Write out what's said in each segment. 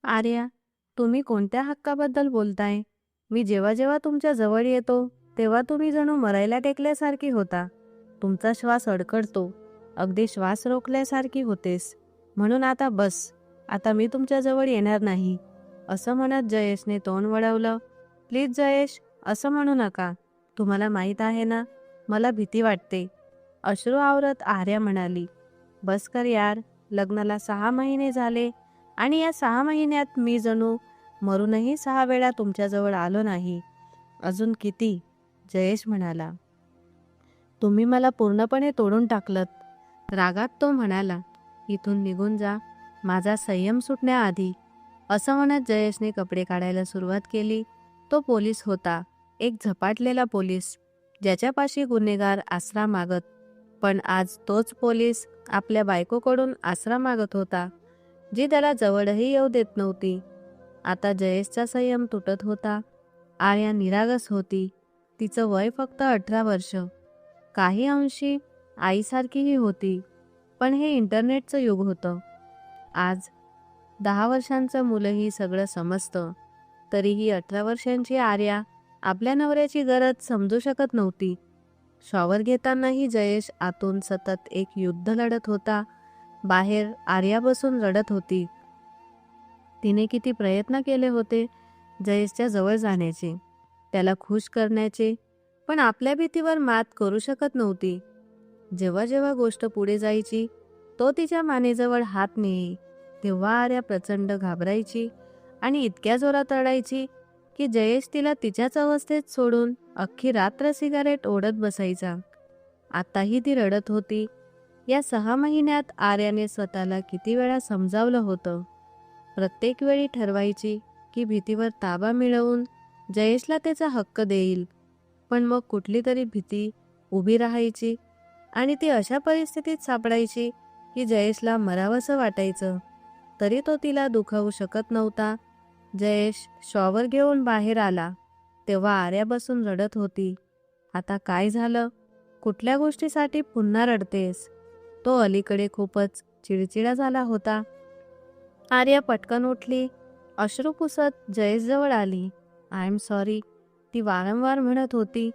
आर्या, तुम्ही कोणत्या हक्काबद्दल बोलताय? मी जेव्हा जेव्हा तुमच्या जवळ येतो तेव्हा तुम्ही जणू मरायला टेकल्यासारखी होता. तुमचा श्वास अडखडतो. अगदी श्वास रोखल्यासारखी होतेस. म्हणून आता बस. आता मी तुमच्या जवळ येणार नाही. असं म्हणत जयेशने तोंड वळवलं. प्लीज जयेश, असं म्हणू नका. तुम्हाला माहीत आहे ना, मला भीती वाटते. अश्रू आवरत आर्या म्हणाली. बस कर यार, लग्नाला 6 महिने झाले आणि या 6 महिन्यात मी जणू मरूनही 6 वेळा तुमच्याजवळ आलो नाही. अजून किती? जयेश म्हणाला. तुम्ही मला पूर्णपणे तोडून टाकलत. रागात तो म्हणाला. इथून निघून जा, माझा संयम सुटण्याआधी. असं म्हणत जयेशने कपडे काढायला सुरुवात केली. तो पोलीस होता, एक झपाटलेला पोलीस, ज्याच्यापाशी गुन्हेगार आसरा मागत. पण आज तोच पोलीस आपल्या बायकोकडून आसरा मागत होता, जी त्याला जवळही येऊ देत नव्हती. आता जयेशचा संयम तुटत होता. आर्या निरागस होती. तिचं वय फक्त 18 वर्ष. काही अंशी आईसारखीही होती. पण हे इंटरनेटचं युग होतं. आज 10 वर्षांचं मुलंही सगळं समजतं. तरीही 18 वर्षांची आर्या आपल्या नवऱ्याची गरज समजू शकत नव्हती. शॉवर घेतानाही जयेश आतून सतत एक युद्ध लढत होता. बाहेर आर्या बसून रडत होती. तिने किती प्रयत्न केले होते जयेशच्या जवळ जाण्याचे, त्याला खुश करण्याचे, पण आपल्या भीतीवर मात करू शकत नव्हती. जेव्हा जेव्हा गोष्ट पुढे जायची, तो तिच्या मानेजवळ हात नेई, तेव्हा आर्या प्रचंड घाबरायची आणि इतक्या जोरात रडायची की जयेश तिला तिच्याच अवस्थेत सोडून अख्खी रात्र सिगारेट ओढत बसायचा. आताही ती रडत होती. या 6 महिन्यात आर्याने स्वतःला किती वेळा समजावलं होतं. प्रत्येक वेळी ठरवायची की भीतीवर ताबा मिळवून जयेशला त्याचा हक्क देईल. पण मग कुठली तरी भीती उभी राहायची आणि ती अशा परिस्थितीत सापडायची की जयेशला मरावंसं वाटायचं, तरी तो तिला दुखावू शकत नव्हता. जयेश शॉवर घेऊन बाहेर आला तेव्हा आर्या बसून रडत होती. आता काय झालं? कुठल्या गोष्टीसाठी पुन्हा रडतेस? तो अलीकडे खूपच चिडचिडा झाला होता. आर्या पटकन उठली. अश्रू पुसत जयेशजवळ आली. आय एम सॉरी, ती वारंवार म्हणत होती.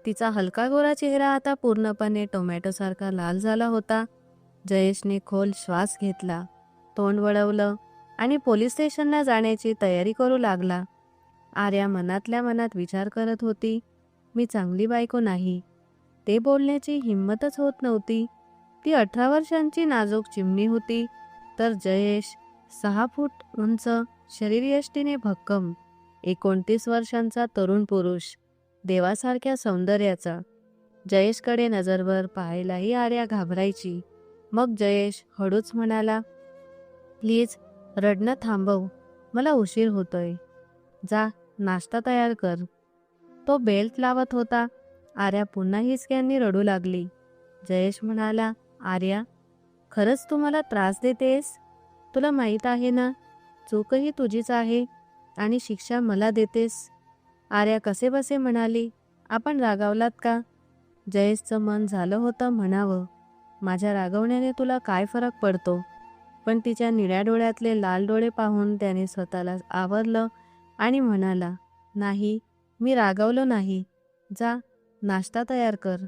तिचा हलका गोरा चेहरा आता पूर्णपणे टोमॅटोसारखा लाल झाला होता. जयेशने खोल श्वास घेतला, तोंड वळवलं आणि पोलीस स्टेशनला जाण्याची तयारी करू लागला. आर्या मनातल्या मनात विचार करत होती, मी चांगली बायको नाही. ते बोलण्याची हिंमतच होत नव्हती. ती 18 वर्षांची नाजूक चिमणी होती, तर जयेश 6 फूट उंच, शरीरयष्टीने भक्कम, 29 वर्षांचा तरुण पुरुष, देवासारख्या सौंदर्याचा. जयेशकडे नजरभर पाहायलाही आर्या घाबरायची. मग जयेश हळूच म्हणाला, प्लीज रडणं थांबव, मला उशीर होतोय. जा, नाश्ता तयार कर. तो बेल्ट लावत होता. आर्या पुन्हा हिसक्यांनी रडू लागली. जयेश म्हणाला, आर्या, खरंच तू मला त्रास देतेस? तुला माहीत आहे ना, चूकही तुझीच आहे आणि शिक्षा मला देतेस. आर्या कसेबसे म्हणाली, आपण रागावलात का? जयेशचं मन झालं होतं म्हणावं, माझ्या रागवण्याने तुला काय फरक पडतो? पण तिच्या निळ्या डोळ्यातले लाल डोळे पाहून त्याने स्वतःला आवरलं आणि म्हणाला, नाही, मी रागावलो नाही. जा, नाश्ता तयार कर,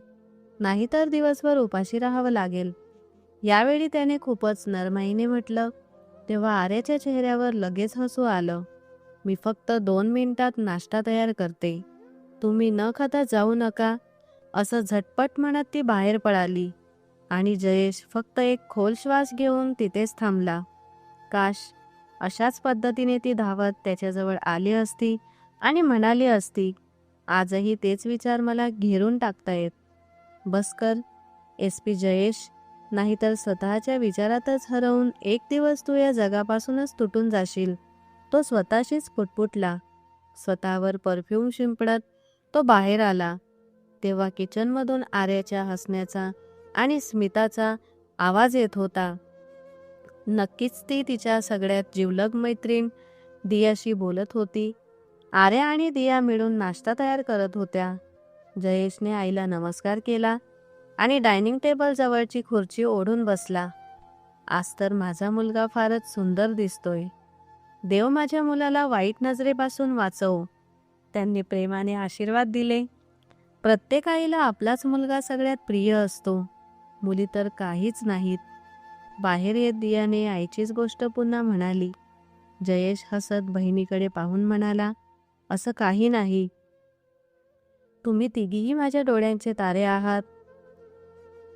नाहीतर दिवसभर उपाशी राहावं लागेल. यावेळी त्याने खूपच नरमाईने म्हटलं. तेव्हा आर्याच्या चेहऱ्यावर लगेच हसू आलं. मी फक्त 2 मिनिटात नाश्ता तयार करते, तुम्ही न खाता जाऊ नका. असं झटपट म्हणत ती बाहेर पळाली आणि जयेश फक्त एक खोल श्वास घेऊन तिथेच थांबला. काश अशाच पद्धतीने ती धावत त्याच्याजवळ आली असती आणि म्हणाली असती, आजही तेच विचार मला घेरून टाकतायत. बस कर SP जयेश, नाहीतर स्वतःच्या विचारातच हरवून एक दिवस तू या जगापासूनच तुटून जाशील. तो स्वतःशीच पुटपुटला. स्वतःवर परफ्यूम शिंपडत तो बाहेर आला. तेव्हा किचनमधून आर्याच्या हसण्याचा आणि स्मिताचा आवाज येत होता. नक्कीच ती तिच्या सगळ्यात जिवलग मैत्रीण दियाशी बोलत होती. आर्या आणि दिया मिळून नाश्ता तयार करत होत्या. जयेशने आईला नमस्कार केला आणि डायनिंग टेबल जवळची खुर्ची ओढून बसला. आज तर माझा मुलगा फारच सुंदर दिसतोय. देव माझ्या मुलाला वाईट नजरेपासून वाचव. त्यांनी प्रेमाने आशीर्वाद दिले. प्रत्येक आईला आपलाच मुलगा सगळ्यात प्रिय असतो, मुली तर काहीच नाहीत. बाहेर येत दियाने आईचीच गोष्ट पुन्हा म्हणाली. जयेश हसत बहिणीकडे पाहून म्हणाला, असं काही नाही. तुम्ही तिघीही माझ्या डोळ्यांचे तारे आहात.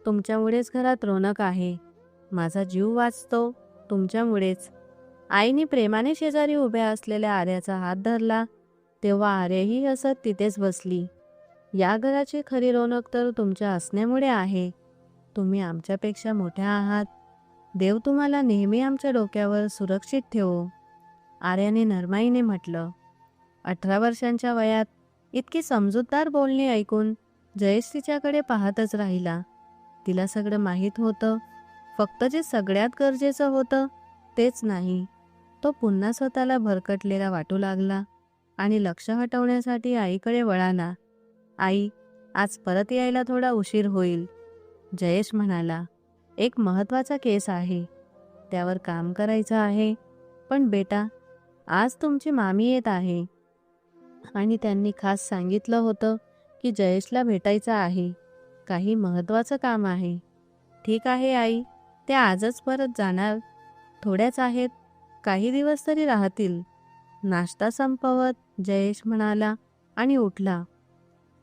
तुमच्यामुळेच घरात रोनक आहे. माझा जीव वाचतो तुमच्यामुळेच. आईने प्रेमाने शेजारी उभ्या असलेल्या आर्याचा हात धरला. तेव्हा आर्याही हसत तिथेच बसली. या घराची खरी रोनक तर तुमच्या असण्यामुळे आहे. तुम्ही आमच्यापेक्षा मोठ्या आहात. देव तुम्हाला नेहमी आमच्या डोक्यावर सुरक्षित ठेवो, आर्याने नरमाईने म्हटलं. 18 वर्षांच्या वयात इतकी समजूतदार बोलणी ऐकून जयेश तिच्याकडे पाहतच राहिला. तिला सगळं माहीत होतं, फक्त जे सगळ्यात गरजेचं होतं तेच नाही. तो पुन्हा स्वतःला भरकटलेला वाटू लागला आणि लक्ष हटवण्यासाठी आईकडे वळाला. आई, आज परत यायला थोडा उशीर होईल, जयेश म्हणाला. एक महत्त्वाचा केस आहे, त्यावर काम करायचं आहे. पण बेटा, आज तुमची मामी येत आहे आणि त्यांनी खास सांगितलं होतं की जयेशला भेटायचं आहे. काही महत्त्वाचं काम आहे. ठीक आहे आई, ते आजच परत जाणार. थोड्याच आहेत, काही दिवस तरी राहतील. नाश्ता संपवत जयेश म्हणाला आणि उठला.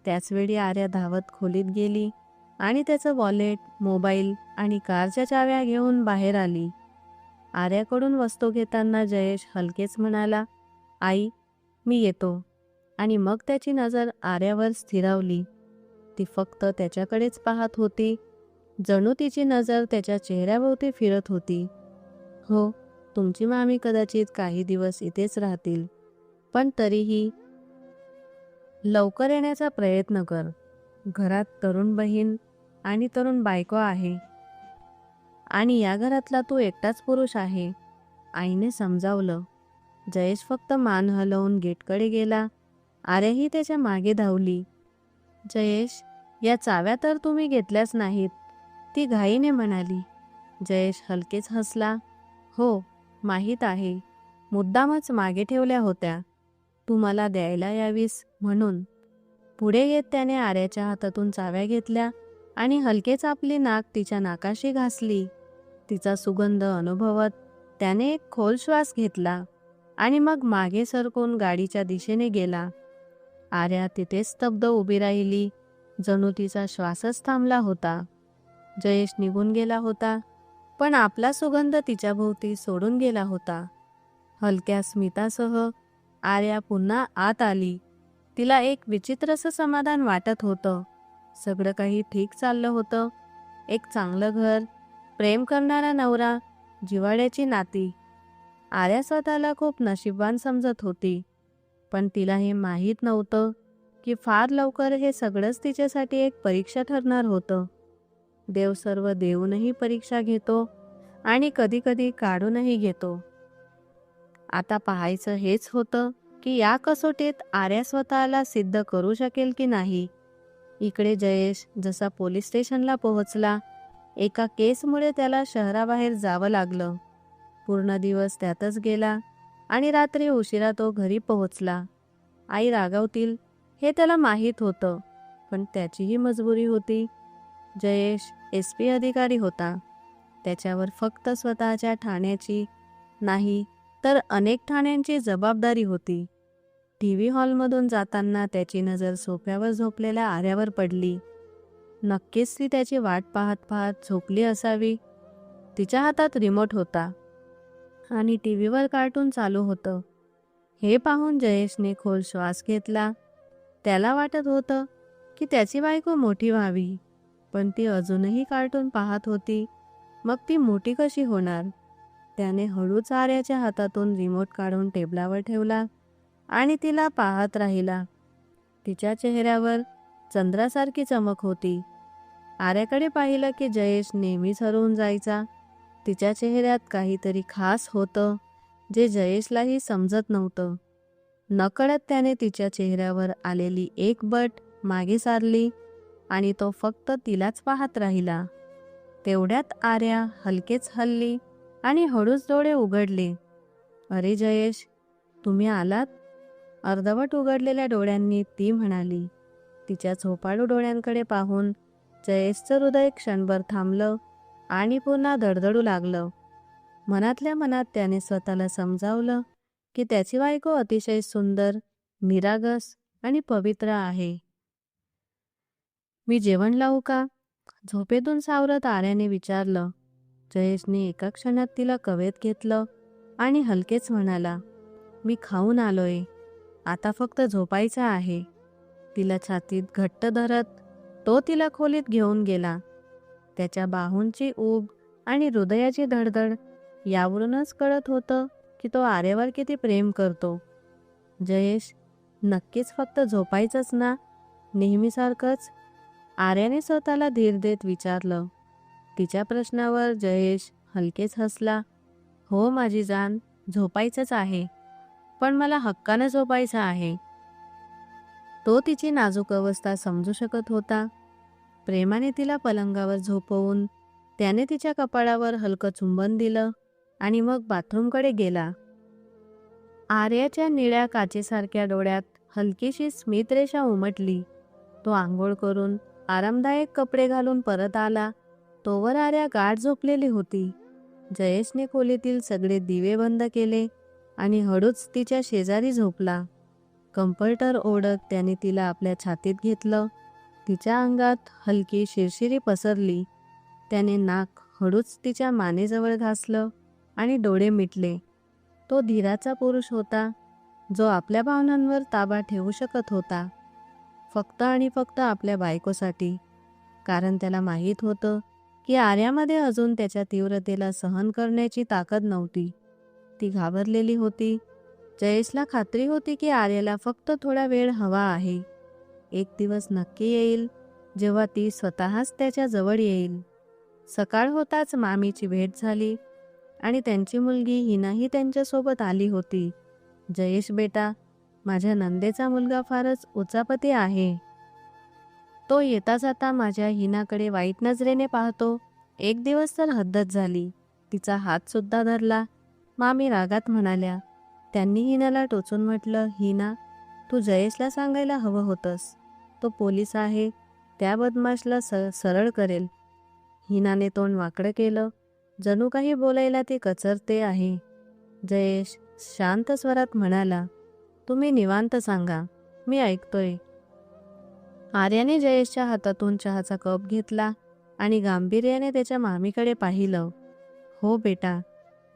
त्याचवेळी आर्या धावत खोलीत गेली आणि त्याचं वॉलेट, मोबाईल आणि कारच्या चाव्या घेऊन बाहेर आली. आर्याकडून वस्तू घेताना जयेश हलकेच म्हणाला, आई, मी येतो. आणि मग त्याची नजर आर्यावर स्थिरावली. ती फक्त त्याच्याकडेच पाहत होती, जणू तिची नजर त्याच्या चेहऱ्याभोवती फिरत होती. हो, तुमची मामी कदाचित काही दिवस इथेच राहतील, पण तरीही लवकर येण्याचा प्रयत्न कर. घरात तरुण बहीण आणि तरुण बायको आहे आणि या घरातला तू एकटाच पुरुष आहे, आईने समजावलं. जयेश फक्त मान हलवून गेटकडे गेला. आर्याही त्याच्या मागे धावली. जयेश, या चाव्या तर तुम्ही घेतल्याच नाहीत, ती घाईने म्हणाली. जयेश हलकेच हसला. हो, माहीत आहे, मुद्दामच मागे ठेवल्या होत्या, तू मला द्यायला यावीस म्हणून. पुढे येत त्याने आर्याच्या हातातून चाव्या घेतल्या आणि हलकेच आपली नाक तिच्या नाकाशी घासली. तिचा सुगंध अनुभवत त्याने एक खोल श्वास घेतला आणि मग मागे सरकून गाडीच्या दिशेने गेला. आर्या तिथेच स्तब्ध उभी राहिली, जणू तिचा श्वासच थांबला होता. जयेश निघून गेला होता, पण आपला सुगंध तिच्याभोवती सोडून गेला होता. हलक्या स्मितासह आर्या पुन्हा आत आली. तिला एक विचित्रसं समाधान वाटत होतं. सगळं काही ठीक चाललं होतं. एक चांगलं घर, प्रेम करणारा नवरा, जिव्हाळ्याची नाती. आर्या स्वतःला खूप नशीबवान समजत होती, पण तिला हे माहीत नव्हतं की फार लवकर हे सगळंच तिच्यासाठी एक परीक्षा ठरणार होतं. देव सर्व देऊनही परीक्षा घेतो आणि कधीकधी काढूनही घेतो. आता पाहायचं हेच होतं की या कसोटीत आर्या स्वतःला सिद्ध करू शकेल की नाही. इकडे जयेश जसा पोलीस स्टेशनला पोहोचला. एका केसमुळे त्याला शहराबाहेर जावं लागलं. पूर्ण दिवस त्यातच गेला आणि रात्री उशिरा तो घरी पोहोचला. आई रागावतील हे त्याला माहीत होतं, पण त्याचीही मजबुरी होती. जयेश SP अधिकारी होता. त्याच्यावर फक्त स्वतःच्या ठाण्याची नाही तर अनेक ठाण्यांची जबाबदारी होती. TV हॉलमधून जाताना त्याची नजर सोफ्यावर झोपलेल्या आर्यावर पडली. नक्कीच ती त्याची वाट पाहत पाहत झोपली असावी. तिच्या हातात रिमोट होता आणि टीव्हीवर कार्टून चालू होतं. हे पाहून जयेशने खोल श्वास घेतला. त्याला वाटत होतं की त्याची बायको मोठी व्हावी, पण ती अजूनही कार्टून पाहत होती. मग ती मोठी कशी होणार? त्याने हळूच आर्याच्या हातातून रिमोट काढून टेबलावर ठेवला आणि तिला पाहत राहिला. तिच्या चेहऱ्यावर चंद्रासारखी चमक होती. आर्याकडे पाहिलं की जयेश नेहमीच हरवून जायचा. तिच्या चेहऱ्यात काहीतरी खास होतं जे जयेशलाही समजत नव्हतं. नकळत त्याने तिच्या चेहऱ्यावर आलेली एक बट मागे सारली आणि तो फक्त तिलाच पाहत राहिला. तेवढ्यात आर्या हलकेच हलली आणि हळूच डोळे उघडले. अरे जयेश, तुम्ही आलात? अर्धवट उघडलेल्या डोळ्यांनी ती म्हणाली. तिच्या झोपाळू डोळ्यांकडे पाहून जयेशचं हृदय क्षणभर थांबलं आणि पुन्हा धडधडू लागलं. मनातल्या मनात त्याने स्वतःला समजावलं की त्याची बायको अतिशय सुंदर, निरागस आणि पवित्र आहे. मी जेवण लावू का? झोपेतून सावरत आर्याने विचारलं. जयेशने एका क्षणात तिला कवेत घेतलं आणि हलकेच म्हणाला, मी खाऊन आलोय, आता फक्त झोपायचं आहे. तिला छातीत घट्ट धरत तो तिला खोलीत घेऊन गेला. त्याच्या बाहूंची ऊब आणि हृदयाची धडधड यावरूनच कळत होतं की तो आर्यावर किती प्रेम करतो. जयेश, नक्कीच फक्त झोपायचंच ना? नेहमीसारखंच? आर्याने स्वतःला धीर देत विचारलं. तिच्या प्रश्नावर जयेश हलकेच हसला. हो माझी जान, झोपायचंच आहे, पण मला हक्कानं झोपायचं आहे. तो तिची नाजूक अवस्था समजू शकत होता. प्रेमाने तिला पलंगावर झोपवून त्याने तिच्या कपाळावर हलकं चुंबन दिलं आणि मग बाथरूमकडे गेला. आर्याच्या निळ्या काचेसारख्या डोळ्यात हलकीशी स्मितरेषा उमटली. तो आंघोळ करून आरामदायक कपडे घालून परत आला. तोवर आर्या गाढ झोपलेली होती. जयेशने खोलीतील सगळे दिवे बंद केले आणि हळूच तिच्या शेजारी झोपला. कम्फर्टर ओढत त्याने तिला आपल्या छातीत घेतलं. तिच्या अंगात हलकी शिरशिरी पसरली. त्याने नाक हळूच तिच्या मानेजवळ घासलं आणि डोळे मिटले. तो धीराचा पुरुष होता, जो आपल्या भावनांवर ताबा ठेवू शकत होता, फक्त आणि फक्त आपल्या बायकोसाठी. कारण त्याला माहीत होतं की आर्यामध्ये अजून त्याच्या तीव्रतेला सहन करण्याची ताकद नव्हती. ती घाबरलेली होती. जयेशला खात्री होती की आर्याला फक्त थोडा वेळ हवा आहे. एक दिवस नक्की येईल जेव्हा ती स्वतःच त्याच्या जवळ येईल. सकाळ होताच मामीची भेट झाली आणि त्यांची मुलगी हिनाही त्यांच्यासोबत आली होती. जयेश बेटा, माझ्या नंदेचा मुलगा फारच उचापती आहे. तो येता जाता माझ्या हिनाकडे वाईट नजरेने पाहतो. एक दिवस तर हद्दच झाली. तिचा हात सुद्धा धरला. मामी रागात म्हणाल्या. त्यांनी हिनाला टोचून म्हटलं, हिना, तू जयेशला सांगायला हवं होतंस. तो पोलीस आहे, त्या बदमाशला सरळ करेल. हिनाने तोंड वाकडं केलं. जणू काही बोलायला ती कचरते आहे. जयेश शांत स्वरात म्हणाला, तुम्ही निवांत सांगा, मी ऐकतोय. आर्याने जयेशच्या हातातून चहाचा कप घेतला आणि गांभीर्याने त्याच्या मामीकडे पाहिलं. हो बेटा,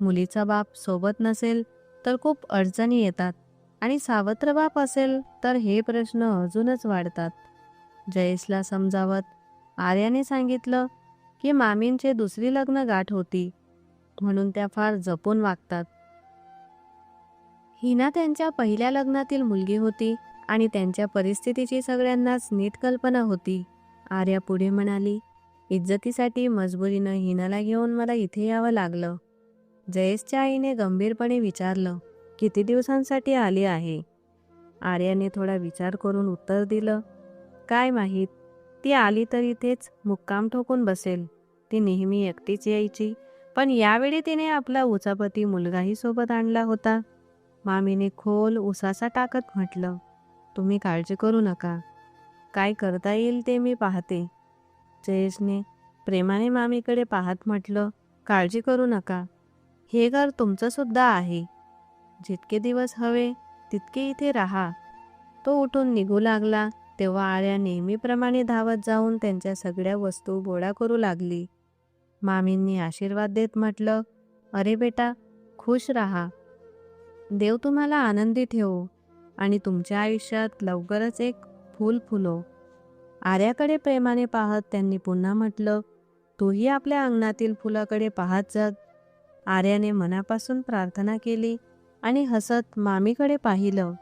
मुलीचा बाप सोबत नसेल तर खूप अडचणी येतात आणि सावत्र बाप असेल तर हे प्रश्न अजूनच वाढतात. जयेशला समजावत आर्याने सांगितलं की मामींचे दुसरी लग्न गाठ होती, म्हणून त्या फार जपून वागतात. हिना त्यांच्या पहिल्या लग्नातील मुलगी होती आणि त्यांच्या परिस्थितीची सगळ्यांनाच नीट कल्पना होती. आर्या पुढे म्हणाली, इज्जतीसाठी मजबुरीनं हिनाला घेऊन मला इथे यावं लागलं. जयेशच्या आईने गंभीरपणे विचारलं, किती दिवसांसाठी आली आहे? आर्याने थोडा विचार करून उत्तर दिलं, काय माहीत, ती आली तर इथेच मुक्काम ठोकून बसेल. ती नेहमी एकटीच यायची, पण यावेळी तिने आपला उचापती मुलगाही सोबत आणला होता. मामीने खोल उसासा टाकत म्हटलं, तुम्ही काळजी करू नका, काय करता येईल ते मी पाहते. जयेशने प्रेमाने मामीकडे पाहत म्हटलं, काळजी करू नका, हे घर तुमचं सुद्धा आहे. जितके दिवस हवे तितके इथे राहा. तो उठून निघू लागला तेव्हा आर्या नेहमीप्रमाणे धावत जाऊन त्यांच्या सगळ्या वस्तू गोळा करू लागली. मामींनी आशीर्वाद देत म्हटलं, अरे बेटा, खुश राहा, देव तुम्हाला आनंदी ठेवो आणि तुमच्या आयुष्यात लवकरच एक फूल फुलो. आर्याकडे प्रेमाने पाहत त्यांनी पुन्हा म्हटलं, तूही आपल्या अंगणातील फुलाकडे पाहत जग. आर्याने मनापासून प्रार्थना केली आणि हसत मामीकडे पाहिलं.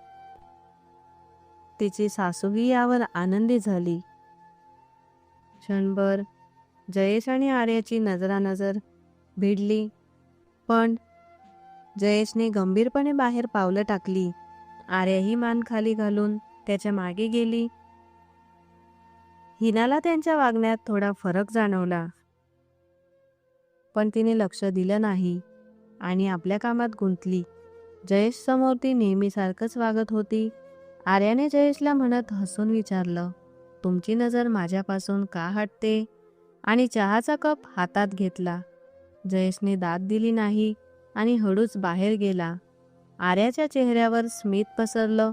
तिची सासूही यावर आनंदी झाली. क्षणभर जयेश आणि आर्याची नजरानजर भिडली, पण जयेशने गंभीरपणे बाहेर पावलं टाकली. आर्याही मान खाली घालून त्याच्या मागे गेली. हिनाला त्यांच्या वागण्यात थोडा फरक जाणवला, पण तिने लक्ष दिलं नाही आणि आपल्या कामात गुंतली. जयेश समोर ती नेहमीसारखंच वागत होती. आर्याने जयेशला म्हणत हसून विचारलं, तुमची नजर माझ्यापासून का हटते? आणि चहाचा कप हातात घेतला. जयेशने दाद दिली नाही आणि हळूच बाहेर गेला. आर्याच्या चेहऱ्यावर स्मित पसरलं,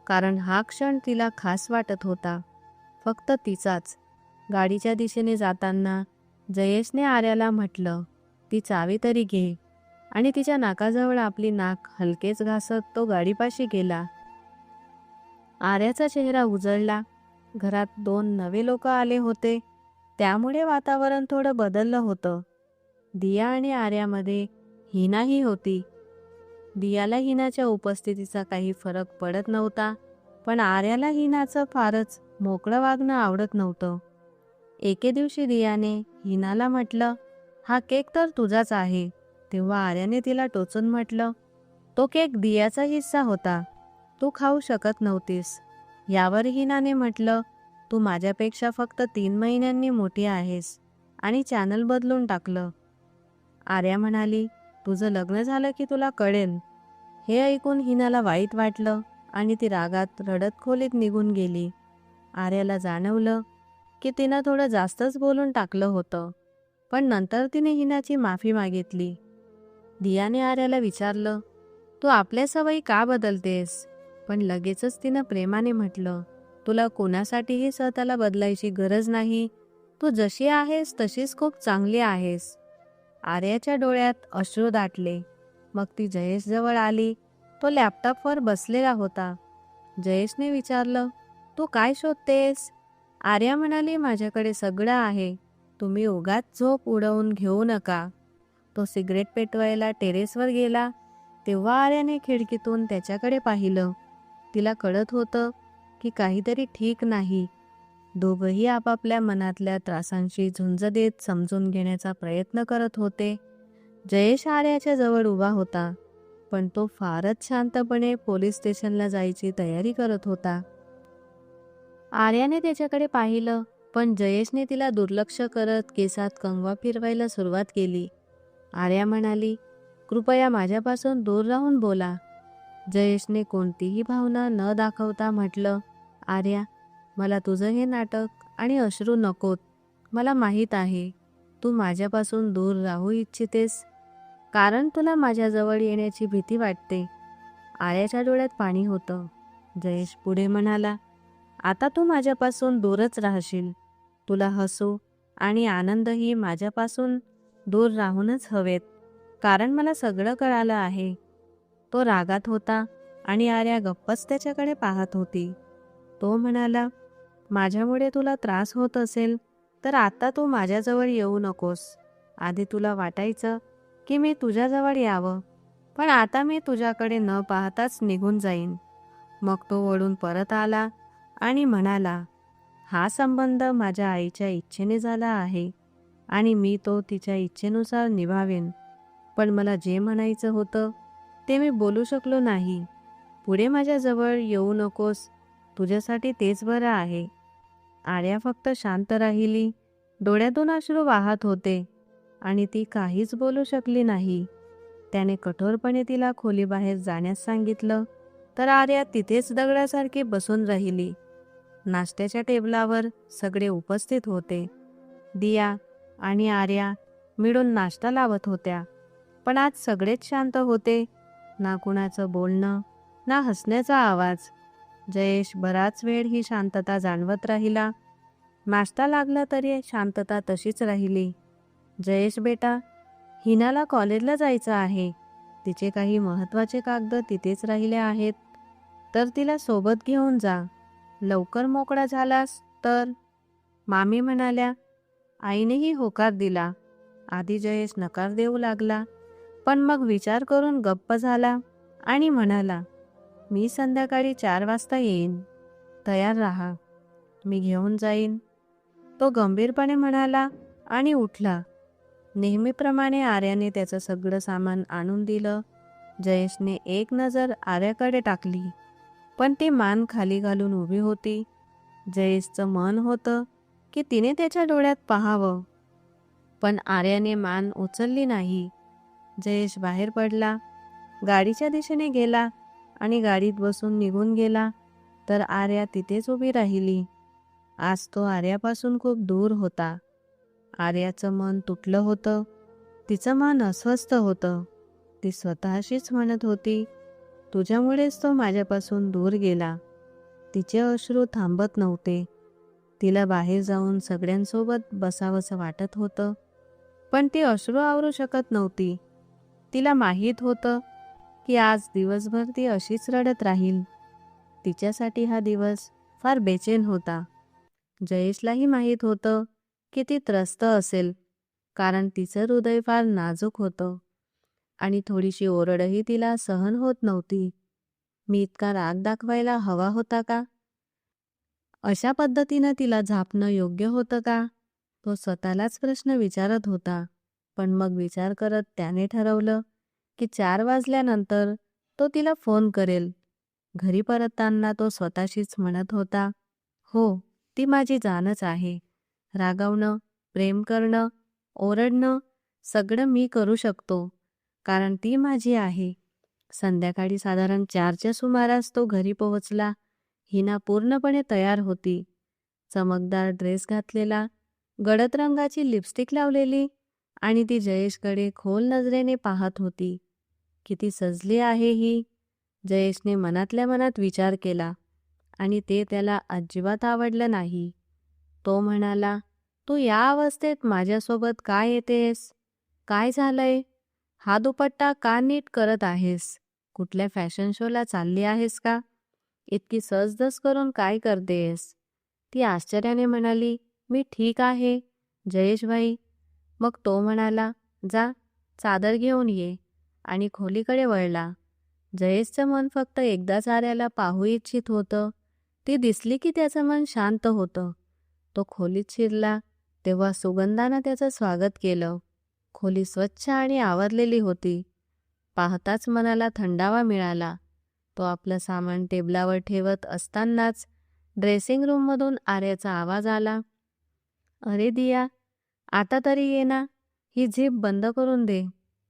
कारण हा क्षण तिला खास वाटत होता, फक्त तिचाच. गाडीच्या दिशेने जाताना जयेशने आर्याला म्हटलं, ती चावी तरी घे. आणि तिच्या नाकाजवळ आपली नाक हलकेच घासत तो गाडीपाशी गेला. आर्याचा चेहरा उजळला. घरात 2 नवे लोक आले होते, त्यामुळे वातावरण थोडं बदललं होतं. दिया आणि आर्यामध्ये हिनाही होती. दियाला हिनाच्या उपस्थितीचा काही फरक पडत नव्हता, पण आर्याला हिनाचं फारच मोकळं वागणं आवडत नव्हतं. एके दिवशी दियाने हिनाला म्हटलं, हा केक तर तुझाच आहे. तेव्हा आर्याने तिला टोचून म्हटलं, तो केक दियाचा हिस्सा होता, तू खाऊ शकत नव्हतीस. यावर हिनाने म्हटलं, तू माझ्यापेक्षा फक्त 3 महिन्यांनी मोठी आहेस, आणि चॅनल बदलून टाकलं. आर्या म्हणाली, तुझं लग्न झालं की तुला कळेल. हे ऐकून हिनाला वाईट वाटलं आणि ती रागात रडत खोलीत निघून गेली. आर्याला जाणवलं की तिनं थोडं जास्तच बोलून टाकलं होतं, पण नंतर तिने हिनाची माफी मागितली. दियाने आर्याला विचारलं, तू आपल्या सवयी का बदलतेस? पण लगेचच तिनं प्रेमाने म्हटलं, तुला कोणासाठीही स्वतःला बदलायची गरज नाही. तू जशी आहेस तशीच खूप चांगली आहेस. आर्याच्या डोळ्यात अश्रू दाटले. मग ती जयेशजवळ आली. तो लॅपटॉपवर बसलेला होता. जयेशने विचारलं, तू काय शोधतेस? आर्या म्हणाली, माझ्याकडे सगळं आहे. तुम्ही उगाच झोप उडवून घेऊ नका. तो सिगरेट पेटवायला टेरेसवर गेला. तेव्हा आर्याने खिडकीतून त्याच्याकडे पाहिलं. तिला कळत होतं की काहीतरी ठीक नाही. दोघंही आपापल्या मनातल्या त्रासांशी झुंज देत समजून घेण्याचा प्रयत्न करत होते. जयेश आर्याच्या जवळ उभा होता, पण तो फारच शांतपणे पोलीस स्टेशनला जायची तयारी करत होता. आर्याने त्याच्याकडे पाहिलं, पण जयेशने तिला दुर्लक्ष करत केसात कंगवा फिरवायला सुरुवात केली. आर्या म्हणाली, कृपया माझ्यापासून दूर राहून बोला. जयेशने कोणतीही भावना न दाखवता म्हटलं, आर्या, मला तुझं हे नाटक आणि अश्रू नकोत. मला माहीत आहे तू माझ्यापासून दूर राहू इच्छितेस, कारण तुला माझ्याजवळ येण्याची भीती वाटते. आर्याच्या डोळ्यात पाणी होतं. जयेश पुढे म्हणाला, आता तू माझ्यापासून दूरच राहशील. तुला हसू आणि आनंदही माझ्यापासून दूर राहूनच हवेत, कारण मला सगळं कळालं आहे. तो रागात होता आणि आर्या गप्पच त्याच्याकडे पाहत होती. तो म्हणाला, माझ्यामुळे तुला त्रास होत असेल तर आता तू माझ्याजवळ येऊ नकोस. आधी तुला वाटायचं की मी तुझ्याजवळ यावं, पण आता मी तुझ्याकडे न पाहताच निघून जाईन. मग तो वळून परत आला आणि म्हणाला, हा संबंध माझ्या आईच्या इच्छेने झाला आहे आणि मी तो तिच्या इच्छेनुसार निभावेन. पण मला जे म्हणायचं होतं ते मी बोलू शकलो नाही. पुढे माझ्याजवळ येऊ नकोस. तुझ्यासाठी तेच बरं आहे. आर्या फक्त शांत राहिली. डोळ्यातून अश्रू वाहत होते आणि ती काहीच बोलू शकली नाही. त्याने कठोरपणे तिला खोलीबाहेर जाण्यास सांगितलं, तर आर्या तिथेच दगडासारखी बसून राहिली. नाश्त्याच्या टेबलावर सगळे उपस्थित होते. दिया आणि आर्या मिळून नाश्ता लावत होत्या, पण आज सगळेच शांत होते. ना कुणाचं बोलणं, ना हसण्याचा आवाज. जयेश बराच वेळ ही शांतता जाणवत राहिला. नाश्ता लागला तरी शांतता तशीच राहिली. जयेश बेटा, हिनाला कॉलेजला जायचं आहे. तिचे काही महत्त्वाचे कागद तिथेच राहिले आहेत, तर तिला सोबत घेऊन जा. लवकर मोकळा झालास तर. मामी म्हणाल्या. आईनेही होकार दिला. आधी जयेश नकार देऊ लागला, पण मग विचार करून गप्प झाला आणि म्हणाला, मी संध्याकाळी 4 वाजता येईन. तयार राहा, मी घेऊन जाईन. तो गंभीरपणे म्हणाला आणि उठला. नेहमीप्रमाणे आर्याने त्याचं सगळं सामान आणून दिलं. जयेशने एक नजर आर्याकडे टाकली, पण ती मान खाली घालून उभी होती. जयेशचं मन होतं की तिने त्याच्या डोळ्यात पाहावं, पण आर्याने मान उचलली नाही. जयेश बाहेर पडला. गाडीच्या दिशेने गेला आणि गाडीत बसून निघून गेला, तर आर्या तिथेच उभी राहिली. आज तो आर्यापासून खूप दूर होता. आर्याचं मन तुटलं होतं. तिचं मन अस्वस्थ होतं. ती स्वतःशीच म्हणत होती, तुझ्यामुळेच तो माझ्यापासून दूर गेला. तिचे अश्रू थांबत नव्हते. तिला बाहेर जाऊन सगळ्यांसोबत बसावंसं वाटत होतं, पण ती अश्रू आवरू शकत नव्हती. तिला माहीत होतं की आज दिवसभर ती अशीच रडत राहील. तिच्यासाठी हा दिवस फार बेचैन होता. जयेशलाही माहीत होतं की ती त्रस्त असेल, कारण तिचं हृदय फार नाजूक होतं आणि थोडीशी ओरडही तिला सहन होत नव्हती. मी इतका राग दाखवायला हवा होता का? अशा पद्धतीनं तिला झापणं योग्य होतं का? तो स्वतःलाच प्रश्न विचारत होता. पण मग विचार करत त्याने ठरवलं की 4 वाजल्यानंतर तो तिला फोन करेल. घरी परतताना तो स्वतःशीच म्हणत होता, हो, ती माझी जानच आहे. रागावणं, प्रेम करणं, ओरडणं सगळं मी करू शकतो, कारण ती माझी आहे. संध्याकाळी साधारण 4च्या सुमारास तो घरी पोहोचला. हिना पूर्णपणे तयार होती. चमकदार ड्रेस घातलेला, गडद रंगाची लिपस्टिक लावलेली आणि ती जयेशकडे खोल नजरेने पाहत होती. किती सजली आहे ही, जयेशने मनातल्या मनात विचार केला आणि ते त्याला अजिबात आवडलं नाही. तो म्हणाला, तू या अवस्थेत माझ्यासोबत का येतेस? काय झालंय? हा दुपट्टा का नीट करत आहेस? कुठल्या फॅशन शोला चालली आहेस का? इतकी सजधज करून काय करतेस? ती आश्चर्याने म्हणाली, मी ठीक आहे जयेशभाई. मग तो म्हणाला, जा चादर घेऊन ये, आणि खोलीकडे वळला. जयेशचं मन फक्त एकदाच आर्याला पाहू इच्छित होतं. ती दिसली की त्याचं मन शांत होतं. तो खोलीत शिरला तेव्हा सुगंधानं त्याचं स्वागत केलं. खोली स्वच्छ आणि आवरलेली होती. पाहताच मनाला थंडावा मिळाला. तो आपलं सामान टेबलावर ठेवत असतानाच ड्रेसिंग रूममधून आर्याचा आवाज आला, अरे दिया, आता तरी ये ना. ही झीप बंद करून दे.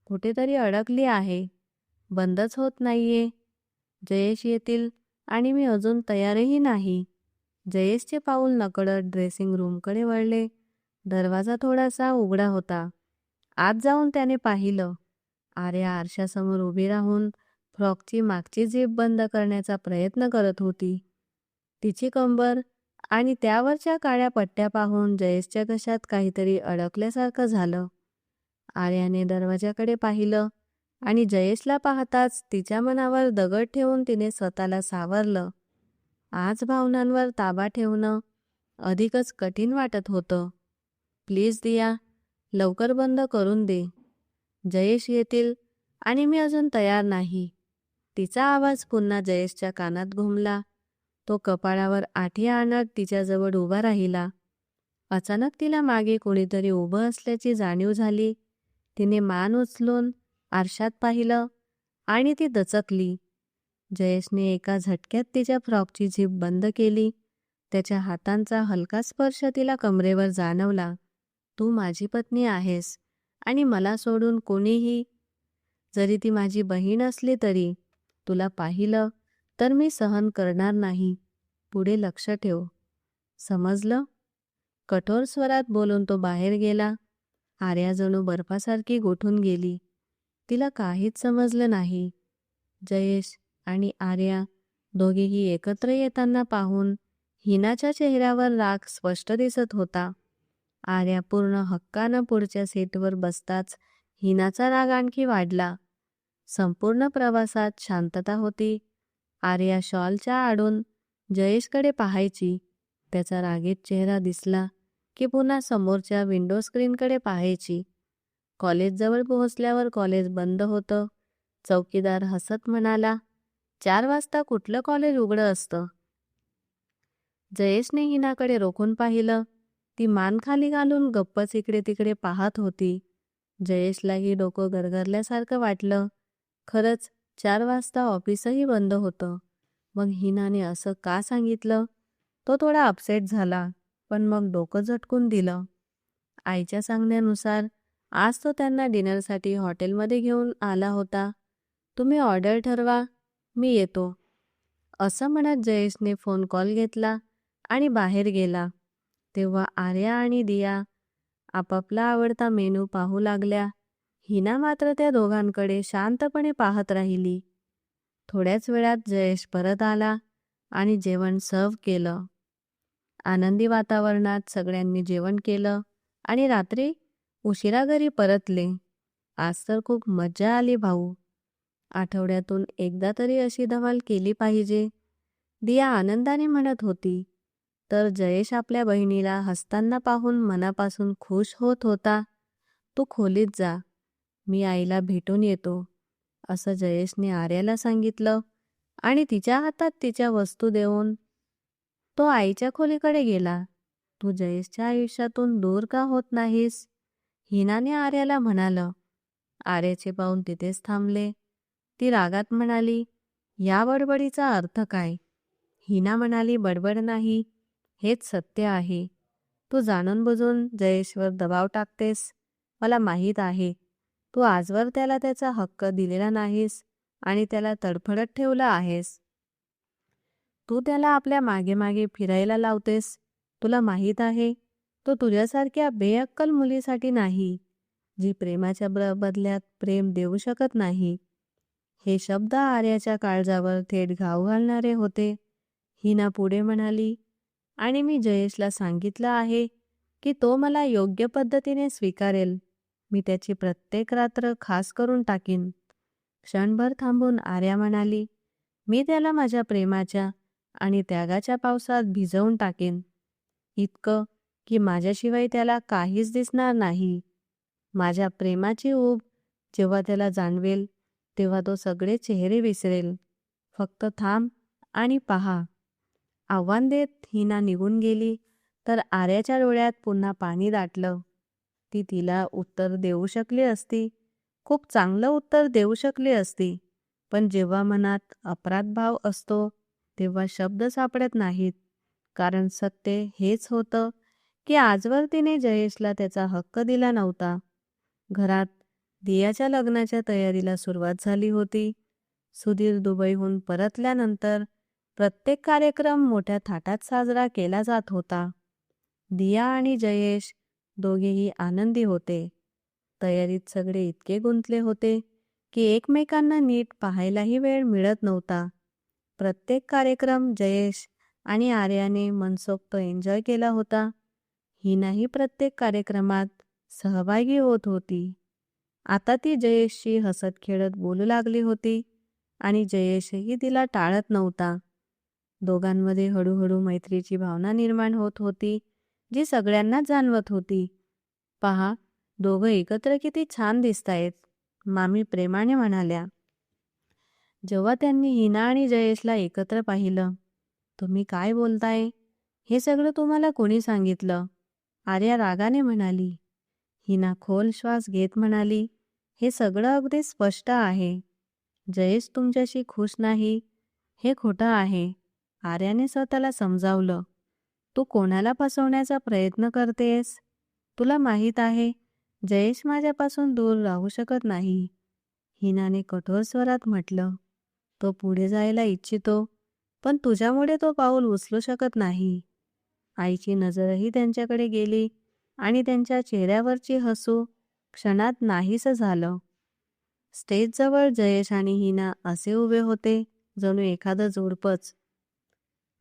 कुठेतरी अडकली आहे. बंदच होत नाहीये. जयेश येतील आणि मी अजून तयारही नाही. जयेशचे पाऊल नकळत ड्रेसिंग रूमकडे वळले. दरवाजा थोडासा उघडा होता. आत जाऊन त्याने पाहिलं. आर्या आरशासमोर उभी राहून फ्रॉकची मागची झीप बंद करण्याचा प्रयत्न करत होती. तिची कंबर आणि त्यावरच्या काळ्या पट्ट्या पाहून जयेशच्या घशात काहीतरी अडकल्यासारखं झालं. आर्याने दरवाजाकडे पाहिलं आणि जयेशला पाहताच तिच्या मनावर दगड ठेवून तिने स्वतःला सावरलं. आज भावनांवर ताबा ठेवणं अधिकच कठीण वाटत होतं. प्लीज दिया, लवकर बंद करून दे. जयेश येतील आणि मी अजून तयार नाही. तिचा आवाज पुन्हा जयेशच्या कानात घुमला. तो कपाळावर आठी आणत तिच्याजवळ उभा राहिला. अचानक तिला मागे कोणीतरी उभं असल्याची जाणीव झाली. तिने मान उचलून आरशात पाहिलं आणि ती दचकली. जयेशने एका झटक्यात तिच्या फ्रॉकची झीप बंद केली. त्याच्या हातांचा हलका स्पर्श तिला कमरेवर जाणवला. तू माझी पत्नी आहेस आणि मला सोडून कोणीही, जरी ती माझी बहीण असली तरी, तुला पाहिलं तर मी सहन करणार नाही. पुढे लक्ष ठेव. समजलं? कठोर स्वरात बोलून तो बाहेर गेला. आर्या जणू बर्फासारखी गोठून गेली. तिला काहीच समजलं नाही. जयेश आणि आर्या दोघेही एकत्र येताना पाहून हिनाच्या चेहऱ्यावर राग स्पष्ट दिसत होता. आर्या पूर्ण हक्कानं पुढच्या सीटवर बसताच हिनाचा राग आणखी वाढला. संपूर्ण प्रवासात शांतता होती. आर्या शॉलच्या आडून जयेशकडे पाहायची. त्याचा रागीट चेहरा दिसला की पुन्हा समोरच्या विंडो स्क्रीनकडे पाहायची. कॉलेजजवळ पोहोचल्यावर कॉलेज बंद होतं. चौकीदार हसत म्हणाला, 4 वाजता कुठलं कॉलेज उघडं असतं? जयेशने हिनाकडे रोखून पाहिलं. ती मान खाली घालून गप्पच इकडे तिकडे पाहत होती. जयेशलाही डोकं गरगरल्यासारखं वाटलं. खरंच 4 वाजता ऑफिसही बंद होतं. मग हिनाने असं का सांगितलं? तो थोडा अपसेट झाला, पण मग डोकं झटकून दिलं. आईच्या सांगण्यानुसार आज तो त्यांना डिनरसाठी हॉटेलमध्ये घेऊन आला होता. तुम्ही ऑर्डर ठरवा, मी येतो. असं म्हणत जयेशने फोन कॉल घेतला आणि बाहेर गेला. तेव्हा आर्या आणि दिया आपापला आवडता मेनू पाहू लागल्या. हिना मात्र त्या दोघांकडे शांतपणे पाहत राहिली. थोड्याच वेळात जयेश परत आला आणि जेवण सर्व केलं. आनंदी वातावरणात सगळ्यांनी जेवण केलं आणि रात्री उशिरा घरी परतले. आज तर खूप मज्जा आली भाऊ. आठवड्यातून एकदा तरी अशी धमाल केली पाहिजे, दिया आनंदाने म्हणत होती. तर जयेश आपल्या बहिणीला हसताना पाहून मनापासून खुश होत होता. तू खोलीत जा, मी आईला भेटून येतो, असं जयेशने आर्याला सांगितलं आणि तिच्या हातात तिच्या वस्तू देऊन तो आईच्या खोलीकडे गेला. तू जयेशच्या आयुष्यातून दूर का होत नाहीस? हिनाने आर्याला म्हणालं. आर्याचे पाऊल तिथेच थांबले. ती रागात म्हणाली, या बडबडीचा अर्थ काय? हिना म्हणाली, बडबड नाही, हेच सत्य आहे. तू जाणून बुजून जयेशवर दबाव टाकतेस. मला माहीत आहे, तू आजवर त्याला त्याचा हक्क दिलेला नाहीस आणि त्याला तडफडत ठेवलं आहेस. तू त्याला आपल्या मागे मागे फिरायला लावतेस. तुला माहीत आहे, तो तुझ्यासारख्या बेअक्कल मुलीसाठी नाही, जी प्रेमाच्या बदल्यात प्रेम देऊ शकत नाही. हे शब्द आर्याच्या काळजावर थेट घाव घालणारे होते. हिना पुढे म्हणाली, आणि मी जयेशला सांगितलं आहे की तो मला योग्य पद्धतीने स्वीकारेल. मी त्याची प्रत्येक रात्र खास करून टाकीन. क्षणभर थांबून आर्या म्हणाली, मी त्याला माझ्या प्रेमाच्या आणि त्यागाच्या पावसात भिजवून टाकेन. इतकं की माझ्याशिवाय त्याला काहीच दिसणार नाही. माझ्या प्रेमाची ऊब जेव्हा त्याला जाणवेल तेव्हा तो सगळे चेहरे विसरेल. फक्त थांब आणि पहा. आव्हान देत हिना निघून गेली तर आर्याच्या डोळ्यात पुन्हा पाणी दाटलं. ती तिला उत्तर देऊ शकली असती, खूप चांगलं उत्तर देऊ शकली असती, पण जेव्हा मनात अपराधभाव असतो तेव्हा शब्द सापडत नाहीत. कारण सत्य हेच होतं की आजवर तिने जयेशला त्याचा हक्क दिला नव्हता. घरात दियाच्या लग्नाच्या तयारीला सुरुवात झाली होती. सुधीर दुबईहून परतल्यानंतर प्रत्येक कार्यक्रम मोठ्या थाटात साजरा केला जात होता. दिया आणि जयेश दोघेही आनंदी होते. तयारीत सगळे इतके गुंतले होते की एकमेकांना नीट पाहायलाही वेळ मिळत नव्हता. प्रत्येक कार्यक्रम जयेश आणि आर्याने मनसोक्त एन्जॉय केला होता. हिनाही प्रत्येक कार्यक्रमात सहभागी होत होती. आता ती जयेशशी हसत खेळत बोलू लागली होती आणि जयेशही तिला टाळत नव्हता. दोघांमध्ये हळूहळू मैत्रीची भावना निर्माण होत होती, जी सगळ्यांना जाणवत होती. पहा, दोघं एकत्र किती छान दिसतायत, मामी प्रेमाने म्हणाल्या. जेव्हा त्यांनी हिना आणि जयेशला एकत्र पाहिलं. तुम्ही काय बोलताय? हे सगळं तुम्हाला कोणी सांगितलं? आर्या रागाने म्हणाली. हिना खोल श्वास घेत म्हणाली, हे सगळं अगदी स्पष्ट आहे. जयेश तुमच्याशी खुश नाही, हे खोटं आहे. आर्याने स्वतःला समजावलं. तू कोणाला फसवण्याचा प्रयत्न करतेस? तुला माहीत आहे, जयेश माझ्यापासून दूर राहू शकत नाही. हिनाने कठोर स्वरात म्हटलं. तो पुढे जायला इच्छितो, पण तुझ्यामुळे तो पाऊल उचलू शकत नाही. आईची नजरही त्यांच्याकडे गेली आणि त्यांच्या चेहऱ्यावरची हसू क्षणात नाहीसं झालं. स्टेजजवळ जयेश आणि हिना असे उभे होते जणू एखादं जोडपंच.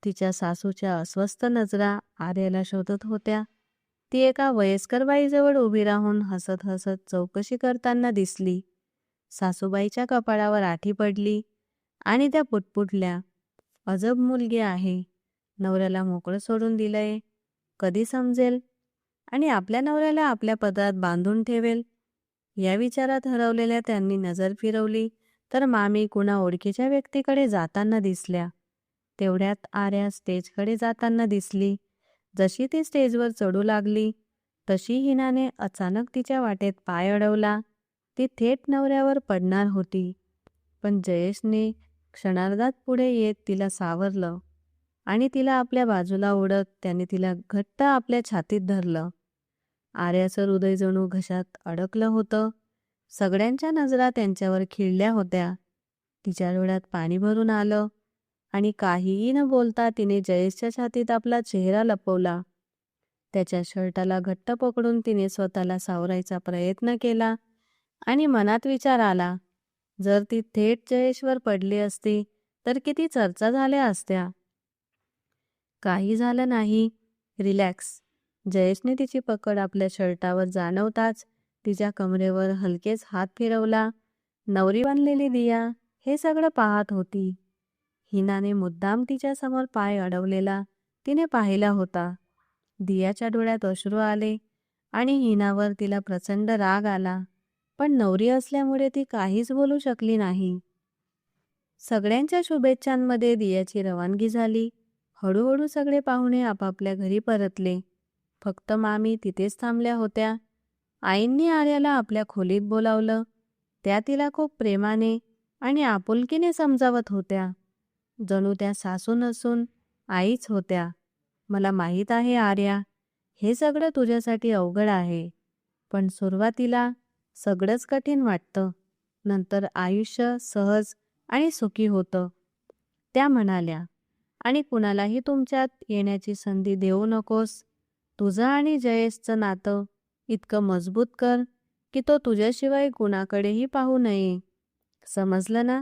तिच्या सासूच्या अस्वस्थ नजरा आर्याला शोधत होत्या. ती एका वयस्कर बाईजवळ उभी राहून हसत हसत चौकशी करताना दिसली. सासूबाईच्या कपाळावर आठी पडली आणि त्या पुटपुटल्या. अजब मुलगी आहे. नवऱ्याला मोकळं सोडून दिलंय. कधी समजेल आणि आपल्या नवऱ्याला आपल्या पदरात बांधून ठेवेल? या विचारात हरवलेल्या त्यांनी नजर फिरवली तर मामी कुणा ओळखीच्या व्यक्तीकडे जाताना दिसल्या. तेवढ्यात आर्या स्टेजकडे जाताना दिसली. जशी ती स्टेजवर चढू लागली तशी हिनाने अचानक तिच्या वाटेत पाय अडवला. ती थेट नवऱ्यावर पडणार होती, पण जयेशने क्षणार्धात पुढे येत तिला सावरलं आणि तिला आपल्या बाजूला ओढत त्याने तिला घट्ट आपल्या छातीत धरलं. आर्याचं हृदय जणू घशात अडकलं होतं. सगळ्यांच्या नजरा त्यांच्यावर खिळल्या होत्या. तिच्या डोळ्यात पाणी भरून आलं आणि काहीही न बोलता तिने जयेशच्या छातीत आपला चेहरा लपवला. त्याच्या शर्टाला घट्ट पकडून तिने स्वतःला सावरायचा प्रयत्न केला आणि मनात विचार आला, जर ती थेट जयेशवर पडली असती तर किती चर्चा झाल्या असत्या. काही झालं नाही, रिलॅक्स. जयेशने तिची पकड आपल्या शर्टावर जाणवताच तिच्या कमरेवर हलकेच हात फिरवला. नवरी बांधलेली दिया हे सगळं पाहत होती. हिनाने मुद्दाम तिच्या समोर पाय अडवलेला तिने पाहिला होता. दियाच्या डोळ्यात अश्रू आले आणि हिनावर तिला प्रचंड राग आला, पण नवरी असल्यामुळे ती काहीच बोलू शकली नाही. सगळ्यांच्या शुभेच्छांमध्ये दियाची रवानगी झाली. हळूहळू सगळे पाहुणे आपापल्या घरी परतले. फक्त मामी तिथेच थांबल्या होत्या. आईंनी आर्याला आपल्या खोलीत बोलावलं. त्या तिला खूप प्रेमाने आणि आपुलकीने समजावत होत्या. जणू त्या सासू नसून आईच होत्या. मला माहीत आहे आर्या, हे सगळं तुझ्यासाठी अवघड आहे, पण सुरुवातीला सगळंच कठीण वाटतं, नंतर आयुष्य सहज आणि सुखी होतं, त्या म्हणाल्या. आणि कुणालाही तुमच्यात येण्याची संधी देऊ नकोस. तुझं आणि जयेशचं नातं इतकं मजबूत कर की तो तुझ्याशिवाय कुणाकडेही पाहू नये. समजलं ना?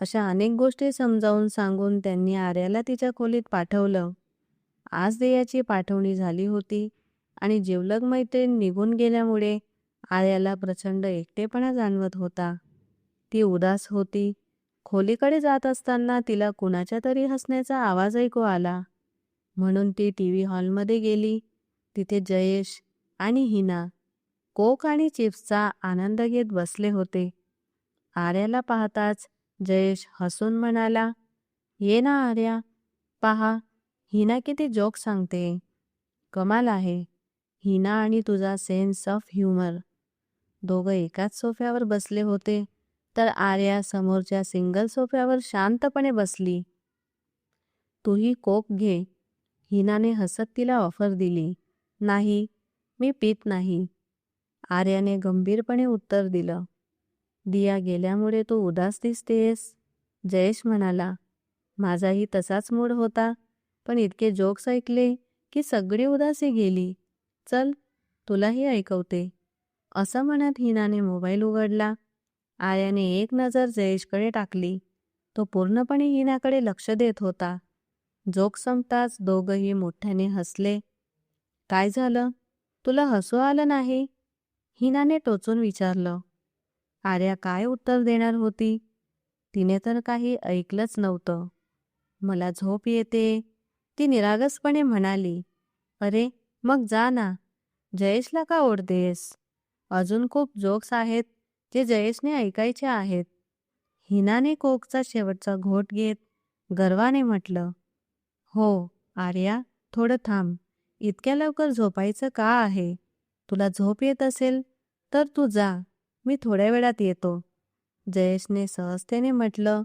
अशा अनेक गोष्टी समजावून सांगून त्यांनी आर्याला तिच्या खोलीत पाठवलं. आज दियाची पाठवणी झाली होती आणि जिवलग मैत्रीण निघून गेल्यामुळे आर्याला प्रचंड एकटेपणा जाणवत होता. ती उदास होती. खोलीकडे जात असताना तिला कुणाच्या तरी हसण्याचा आवाज ऐकू आला. म्हणून ती टीव्ही हॉलमध्ये गेली. तिथे जयेश आणि हिना कोक आणि चिप्सचा आनंद घेत बसले होते. आर्याला पाहताच जयेश हसून म्हणाला, ये ना आर्या, पहा हिना किती जोक सांगते. कमाल आहे, हिना आणि तुझा सेन्स ऑफ ह्युमर. दोघं एकाच सोफ्यावर बसले होते, तर आर्या समोरच्या सिंगल सोफ्यावर शांतपणे बसली. तूही कोक घे, हिनाने हसत तिला ऑफर दिली. नाही, मी पीत नाही, आर्याने गंभीरपणे उत्तर दिलं. दिया गेल्यामुळे तू उदास दिसतेस, जयेश म्हणाला. माझाही तसाच मूड होता, पण इतके जोक्स ऐकले की सगळी उदासी गेली. चल, तुलाही ऐकवते. असं म्हणत हिनाने मोबाईल उघडला. आर्याने एक नजर जयेशकडे टाकली. तो पूर्णपणे हिनाकडे लक्ष देत होता. जोक संपताच दोघंही मोठ्याने हसले. काय झालं, तुला हसू आलं नाही, हिनाने टोचून विचारलं. आर्या काय उत्तर देणार होती. तिने तर काही ऐकलंच नव्हतं. मला झोप येते, ती निरागसपणे म्हणाली. अरे मग जा ना, जयेशला का ओढतेस? अजून खूप जोक्स आहेत जे जयेशने ऐकायचे आहेत. हिनाने कोकचा शेवटचा घोट घेत गर्वाने म्हटलं. हो आर्या, थोडं थांब. इतक्या लवकर झोपायचं का आहे? तुला झोप येत असेल तर तू जा, मी थोड्या वेळात येतो, जयेशने सहजतेने म्हटलं.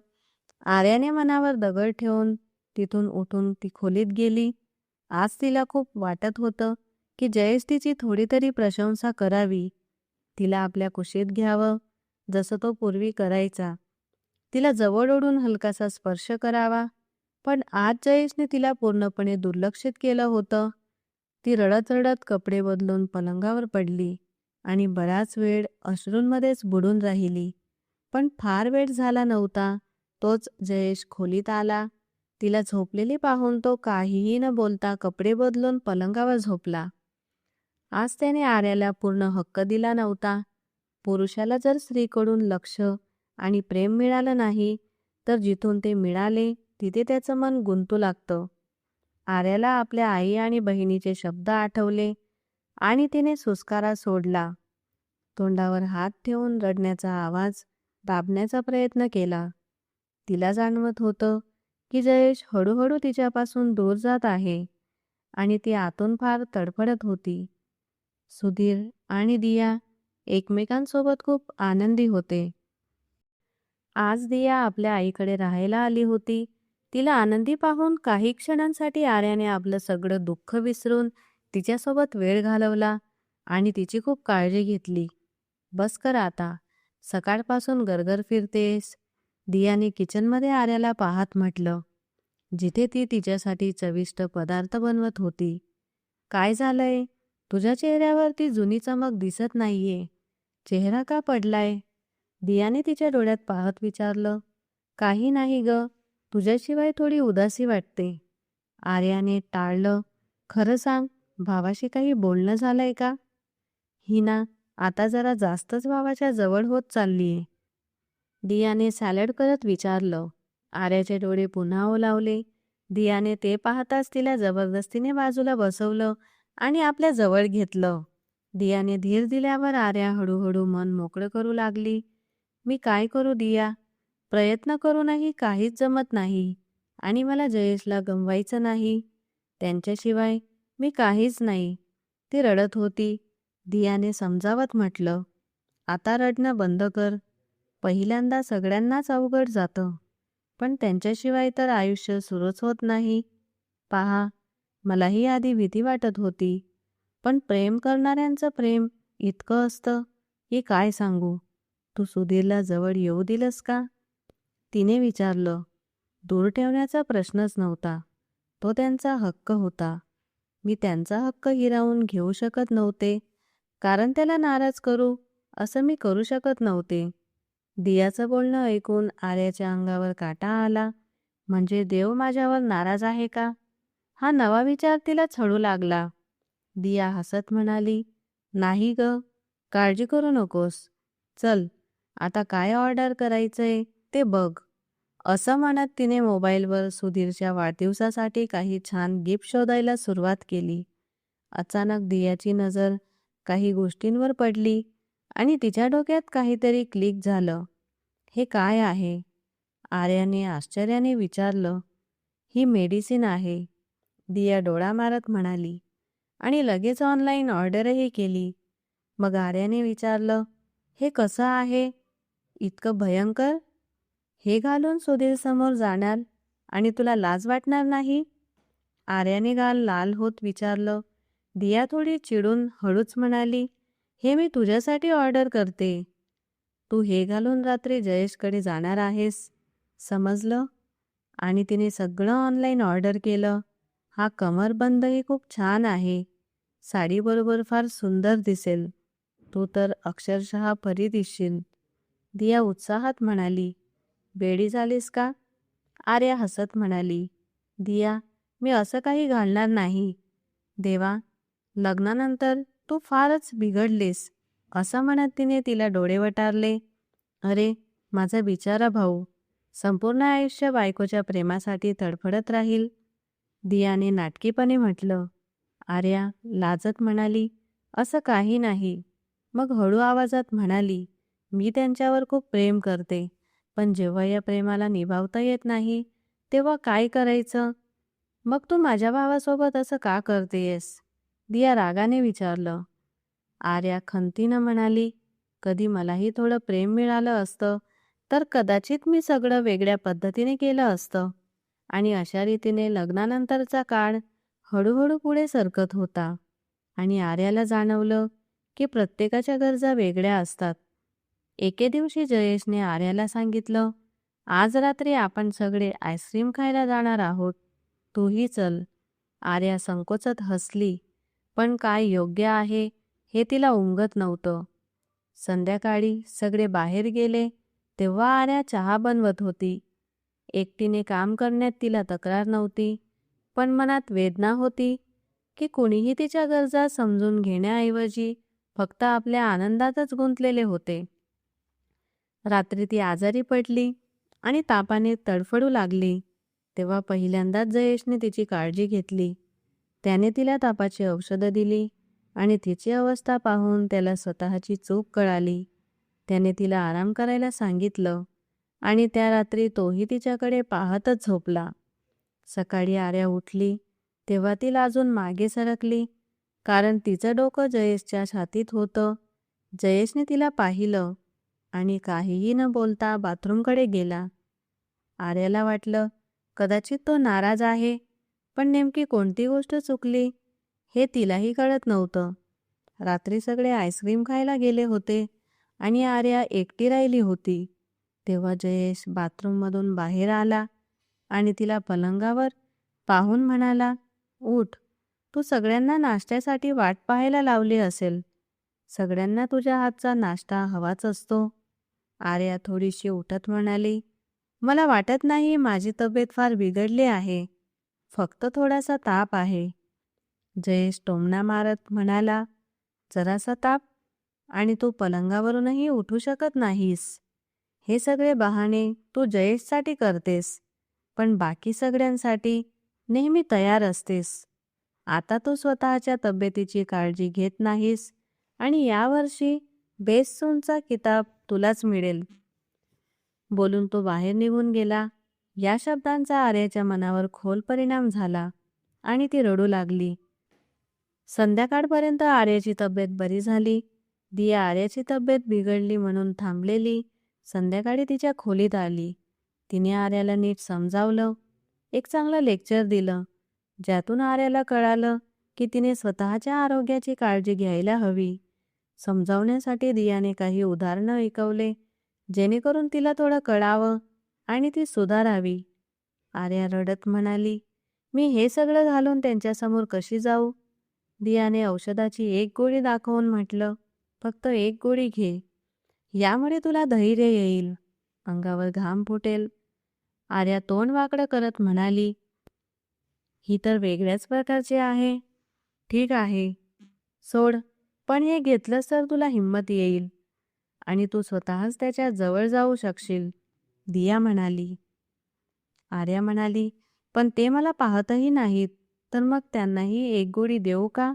आर्याने मनावर दगड ठेवून तिथून उठून ती खोलीत गेली. आज तिला खूप वाटत होतं की जयेश तिची थोडी तरी प्रशंसा करावी, तिला आपल्या कुशीत घ्यावं जसं तो पूर्वी करायचा, तिला जवळ ओढून हलकासा स्पर्श करावा. पण आज जयेशने तिला पूर्णपणे दुर्लक्षित केलं होतं. ती रडत रडत कपडे बदलून पलंगावर पडली आणि बराच वेळ अश्रूंमध्येच बुडून राहिली. पण फार वेळ झाला नव्हता, तोच जयेश खोलीत आला. तिला झोपलेली पाहून तो काहीही न बोलता कपडे बदलून पलंगावर झोपला. आज त्याने आर्याला पूर्ण हक्क दिला नव्हता. पुरुषाला जर स्त्रीकडून लक्ष आणि प्रेम मिळालं नाही, तर जिथून ते मिळाले तिथे त्याचं मन गुंतू लागतं. आर्याला आपल्या आई आणि बहिणीचे शब्द आठवले आणि तिने सुस्कारा सोडला. तोंडावर हात ठेवून रडण्याचा आवाज दाबण्याचा प्रयत्न केला. तिला जाणवत होतं की जयेश हळूहळू तिच्यापासून दूर जात आहे आणि ती आतून फार तडफडत होती. सुधीर आणि दिया एकमेकांसोबत खूप आनंदी होते. आज दिया आपल्या आईकडे राहायला आली होती. तिला आनंदी पाहून काही क्षणांसाठी आर्याने आपलं सगळं दुःख विसरून तिच्यासोबत वेळ घालवला आणि तिची खूप काळजी घेतली. बस कर आता, सकाळपासून गरगर फिरतेस, दियाने किचनमध्ये आर्याला पाहत म्हटलं, जिथे ती तिच्यासाठी चविष्ट पदार्थ बनवत होती. काय झालंय? तुझ्या चेहऱ्यावरती जुनी चमक दिसत नाहीये. चेहरा का पडलाय? दियाने तिच्या डोळ्यात पाहत विचारलं. काही नाही ग, तुझ्याशिवाय थोडी उदासी वाटते. आर्याने टाळलं. खरं सांग, भावाशी काही बोलणं झालंय का? हिना आता जरा जास्तच भावाच्या जवळ होत चाललीये. दियाने सॅलड करत विचारलं. आर्याचे डोळे पुन्हा ओलावले. दियाने ते पाहताच तिला जबरदस्तीने बाजूला बसवलं आणि आपल्या जवळ घेतलं. दियाने धीर दिल्यावर आर्या हळूहळू मन मोकळं करू लागली. मी काय करू दिया? प्रयत्न करूनही काहीच जमत नाही आणि मला जयेशला गमवायचं नाही. त्यांच्याशिवाय मी काहीच नाही. ती रडत होती. दियाने समजावत म्हटलं, आता रडणं बंद कर. पहिल्यांदा सगळ्यांनाच अवघड जातं, पण त्यांच्याशिवाय तर आयुष्य सुरूच होत नाही. पहा, मलाही आधी भीती वाटत होती, पण प्रेम करणाऱ्यांचं प्रेम इतकं असतं की काय सांगू. तू सुधीरला जवळ येऊ दिलंस का? तिने विचारलं. दूर ठेवण्याचा प्रश्नच नव्हता. तो त्यांचा हक्क होता. मी त्यांचा हक्क हिरावून घेऊ शकत नव्हते, कारण त्याला नाराज करू असं मी करू शकत नव्हते. दियाचं बोलणं ऐकून आर्याच्या अंगावर काटा आला. म्हणजे देव माझ्यावर नाराज आहे का? हा नवा विचार तिला छळू लागला. दिया हसत म्हणाली, नाही ग, काळजी करू नकोस. चल, आता काय ऑर्डर करायचंय ते बघ. असं म्हणत तिने मोबाईलवर सुधीरच्या वाढदिवसासाठी काही छान गिफ्ट शोधायला सुरुवात केली. अचानक दियाची नजर काही गोष्टींवर पडली आणि तिच्या डोक्यात काहीतरी क्लिक झालं. हे काय आहे? आर्याने आश्चर्याने विचारलं. ही मेडिसिन आहे, दिया डोळा मारत म्हणाली, आणि लगेच ऑनलाईन ऑर्डरही केली. मग आर्याने विचारलं, हे कसं आहे? इतकं भयंकर? हे घालून सुधीर समोर जाणार आणि तुला लाज वाटणार नाही? आर्याने गाल लाल होत विचारलं. दिया थोडी चिडून हळूच म्हणाली, हे मी तुझ्यासाठी ऑर्डर करते. तू हे घालून रात्री जयेशकडे जाणार आहेस, समजलं? आणि तिने सगळं ऑनलाईन ऑर्डर केलं. हा कमरबंदही खूप छान आहे. साडीबरोबर फार सुंदर दिसेल. तू तर अक्षरशः परी दिसशील. दिया उत्साहात म्हणाली. वेडी झालीस का? आर्या हसत म्हणाली. दिया, मी असं काही घालणार नाही. देवा, लग्नानंतर तू फारच बिघडलीस, असं म्हणत तिने तिला डोळे वटारले. अरे, माझा बिचारा भाऊ संपूर्ण आयुष्य बायकोच्या प्रेमासाठी तडफडत राहील. दियाने नाटकीपणे म्हटलं. आर्या लाजत म्हणाली, असं काही नाही. मग हळू आवाजात म्हणाली, मी त्यांच्यावर खूप प्रेम करते, पण जेव्हा या प्रेमाला निभावता येत नाही तेव्हा काय करायचं? मग तू माझ्या भावासोबत असं का करतेयस? दिया रागाने विचारलं. आर्या खंतीनं म्हणाली, कधी मलाही थोडं प्रेम मिळालं असतं तर कदाचित मी सगळं वेगळ्या पद्धतीने केलं असतं. आणि अशा रीतीने लग्नानंतरचा काळ हळूहळू पुढे सरकत होता आणि आर्याला जाणवलं की प्रत्येकाच्या गरजा वेगळ्या असतात. एके दिवशी जयेशने आर्याला सांगितलं, आज रात्री आपण सगळे आईस्क्रीम खायला जाणार आहोत, तूही चल. आर्या संकोचत हसली, पण काय योग्य आहे हे तिला उमगत नव्हतं. संध्याकाळी सगळे बाहेर गेले तेव्हा आर्या चहा बनवत होती. एकटीने काम करण्यात तिला तक्रार नव्हती, पण मनात वेदना होती की कोणीही तिच्या गरजा समजून घेण्याऐवजी फक्त आपल्या आनंदातच गुंतलेले होते. रात्री ती आजारी पडली आणि तापाने तडफडू लागली तेव्हा पहिल्यांदाच जयेशने तिची काळजी घेतली. त्याने तिला तापाची औषधं दिली आणि तिची अवस्था पाहून त्याला स्वतःची चूक कळाली. त्याने तिला आराम करायला सांगितलं आणि त्या रात्री तोही तिच्याकडे पाहतच झोपला. सकाळी आर्या उठली तेव्हा ती लाजून मागे सरकली, कारण तिचं डोकं जयेशच्या छातीत होतं. जयेशने तिला पाहिलं आणि काहीही न बोलता बाथरूमकडे गेला. आर्याला वाटलं कदाचित तो नाराज आहे, पण नेमकी कोणती गोष्ट चुकली हे तिलाही कळत नव्हतं. रात्री सगळे आईस्क्रीम खायला गेले होते आणि आर्या एकटी राहिली होती. तेव्हा जयेश बाथरूममधून बाहेर आला आणि तिला पलंगावर पाहून म्हणाला, "उठ, तू सगळ्यांना नाश्त्यासाठी वाट पाहायला लावली असेल. सगळ्यांना तुझ्या हातचा नाश्ता हवाच असतो." आर्या थोडीशी उठत म्हणाली, "मला वाटत नाही माझी तब्येत फार बिघडली आहे. फक्त थोडासा ताप आहे." जयेश टोमणा मारत म्हणाला, "जरासा ताप आणि तू पलंगावरूनही उठू शकत नाहीस. हे सगळे बहाणे तू जयेशसाठी करतेस, पण बाकी सगळ्यांसाठी नेहमी तयार असतेस. आता तू स्वतःच्या तब्येतीची काळजी घेत नाहीस आणि यावर्षी बेस्ट सूनचा किताब तुलाच मिळेल." बोलून तो बाहेर निघून गेला. या शब्दांचा आर्याच्या मनावर खोल परिणाम झाला आणि ती रडू लागली. संध्याकाळपर्यंत आर्याची तब्येत बरी झाली. दिया आर्याची तब्येत बिघडली म्हणून थांबलेली संध्याकाळी तिच्या खोलीत आली. तिने आर्याला नीट समजावलं, एक चांगलं लेक्चर दिलं, ज्यातून आर्याला कळालं की तिने स्वतःच्या आरोग्याची काळजी घ्यायला हवी. समजावण्यासाठी दियाने काही उदाहरणं ऐकवले, जेणेकरून तिला थोडं कळावं आणि ती सुधारावी. आर्या रडत म्हणाली, "मी हे सगळं घालून त्यांच्यासमोर कशी जाऊ?" दियाने औषधाची एक गोळी दाखवून म्हटलं, "फक्त एक गोळी घे. यामुळे तुला धैर्य येईल, अंगावर घाम फुटेल." आर्या तोंड वाकडं करत म्हणाली, "ही तर वेगळ्याच प्रकारची आहे." "ठीक आहे, सोड, पण हे घेतलंस तर तुला हिंमत येईल आणि तू स्वतःच त्याच्या जवळ जाऊ शकशील," दिया म्हणाली. आर्या म्हणाली, "पण ते मला पाहतही नाहीत, तर मग त्यांनाही एक गोळी देऊ का?"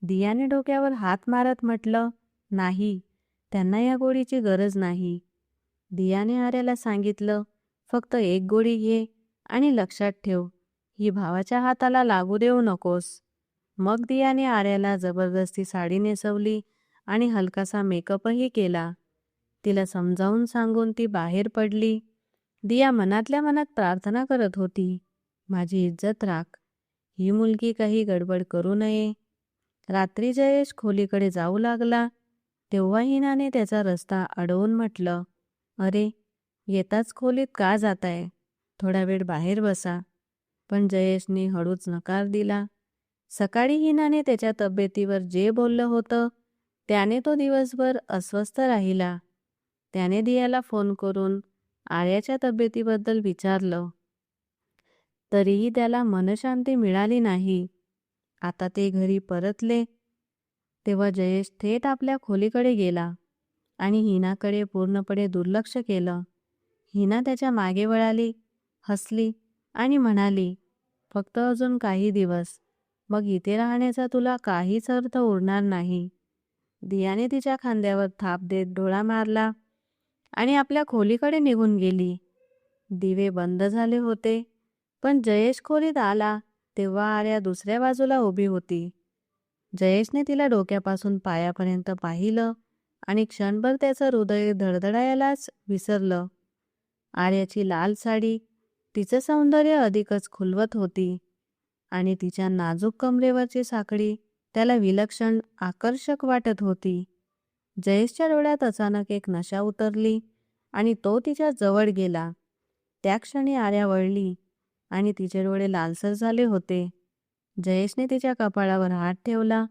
दियाने डोक्यावर हात मारत म्हटलं, "नाही, त्यांना या गोळीची गरज नाही." दियाने आर्याला सांगितलं, "फक्त एक गोळी घे आणि लक्षात ठेव, ही भावाच्या हाताला लागू देऊ नकोस." मग दियाने आर्याला जबरदस्ती साडी नेसवली आणि हलकासा मेकअपही केला. तिला समजावून सांगून ती बाहेर पडली. दिया मनातल्या मनात प्रार्थना करत होती, "माझी इज्जत राख, ही मुलगी काही गडबड करू नये." रात्री जयेश खोलीकडे जाऊ लागला तेव्हा हिनाने त्याचा रस्ता अडवून म्हटलं, "अरे, येताच खोलीत का जाताय? थोडा वेळ बाहेर बसा." पण जयेशने हळूच नकार दिला. सकाळी हिनाने त्याच्या तब्येतीवर जे बोललं होतं त्याने तो दिवसभर अस्वस्थ राहिला. त्याने दियाला फोन करून आर्याच्या तब्येतीबद्दल विचारलं, तरीही त्याला मनशांती मिळाली नाही. आता ते घरी परतले तेव्हा जयेश थेट आपल्या खोलीकडे गेला आणि हिनाकडे पूर्णपणे दुर्लक्ष केलं. हिना त्याच्या मागे वळाली, हसली आणि म्हणाली, "फक्त अजून काही दिवस, मग इथे राहण्याचा तुला काहीच अर्थ उरणार नाही." दियाने तिच्या खांद्यावर थाप देत डोळा मारला आणि आपल्या खोलीकडे निघून गेली. दिवे बंद झाले होते, पण जयेश खोलीत आला तेव्हा आर्या दुसऱ्या बाजूला उभी होती. जयेशने तिला डोक्यापासून पायापर्यंत पाहिलं आणि क्षणभर त्याचं हृदय धडधडायलाच विसरलं. आर्याची लाल साडी तिचं सौंदर्य अधिकच खुलवत होती आणि तिच्या नाजूक कमरेवरची साखळी त्याला विलक्षण आकर्षक वाटत होती. जयेशच्या डोळ्यात अचानक एक नशा उतरली आणि तो तिच्या जवळ गेला. त्या क्षणी आर्या वळली आणि तिचे डोळे लालसर झाले होते. जयेशने तिच्या कपाळावर हात ठेवला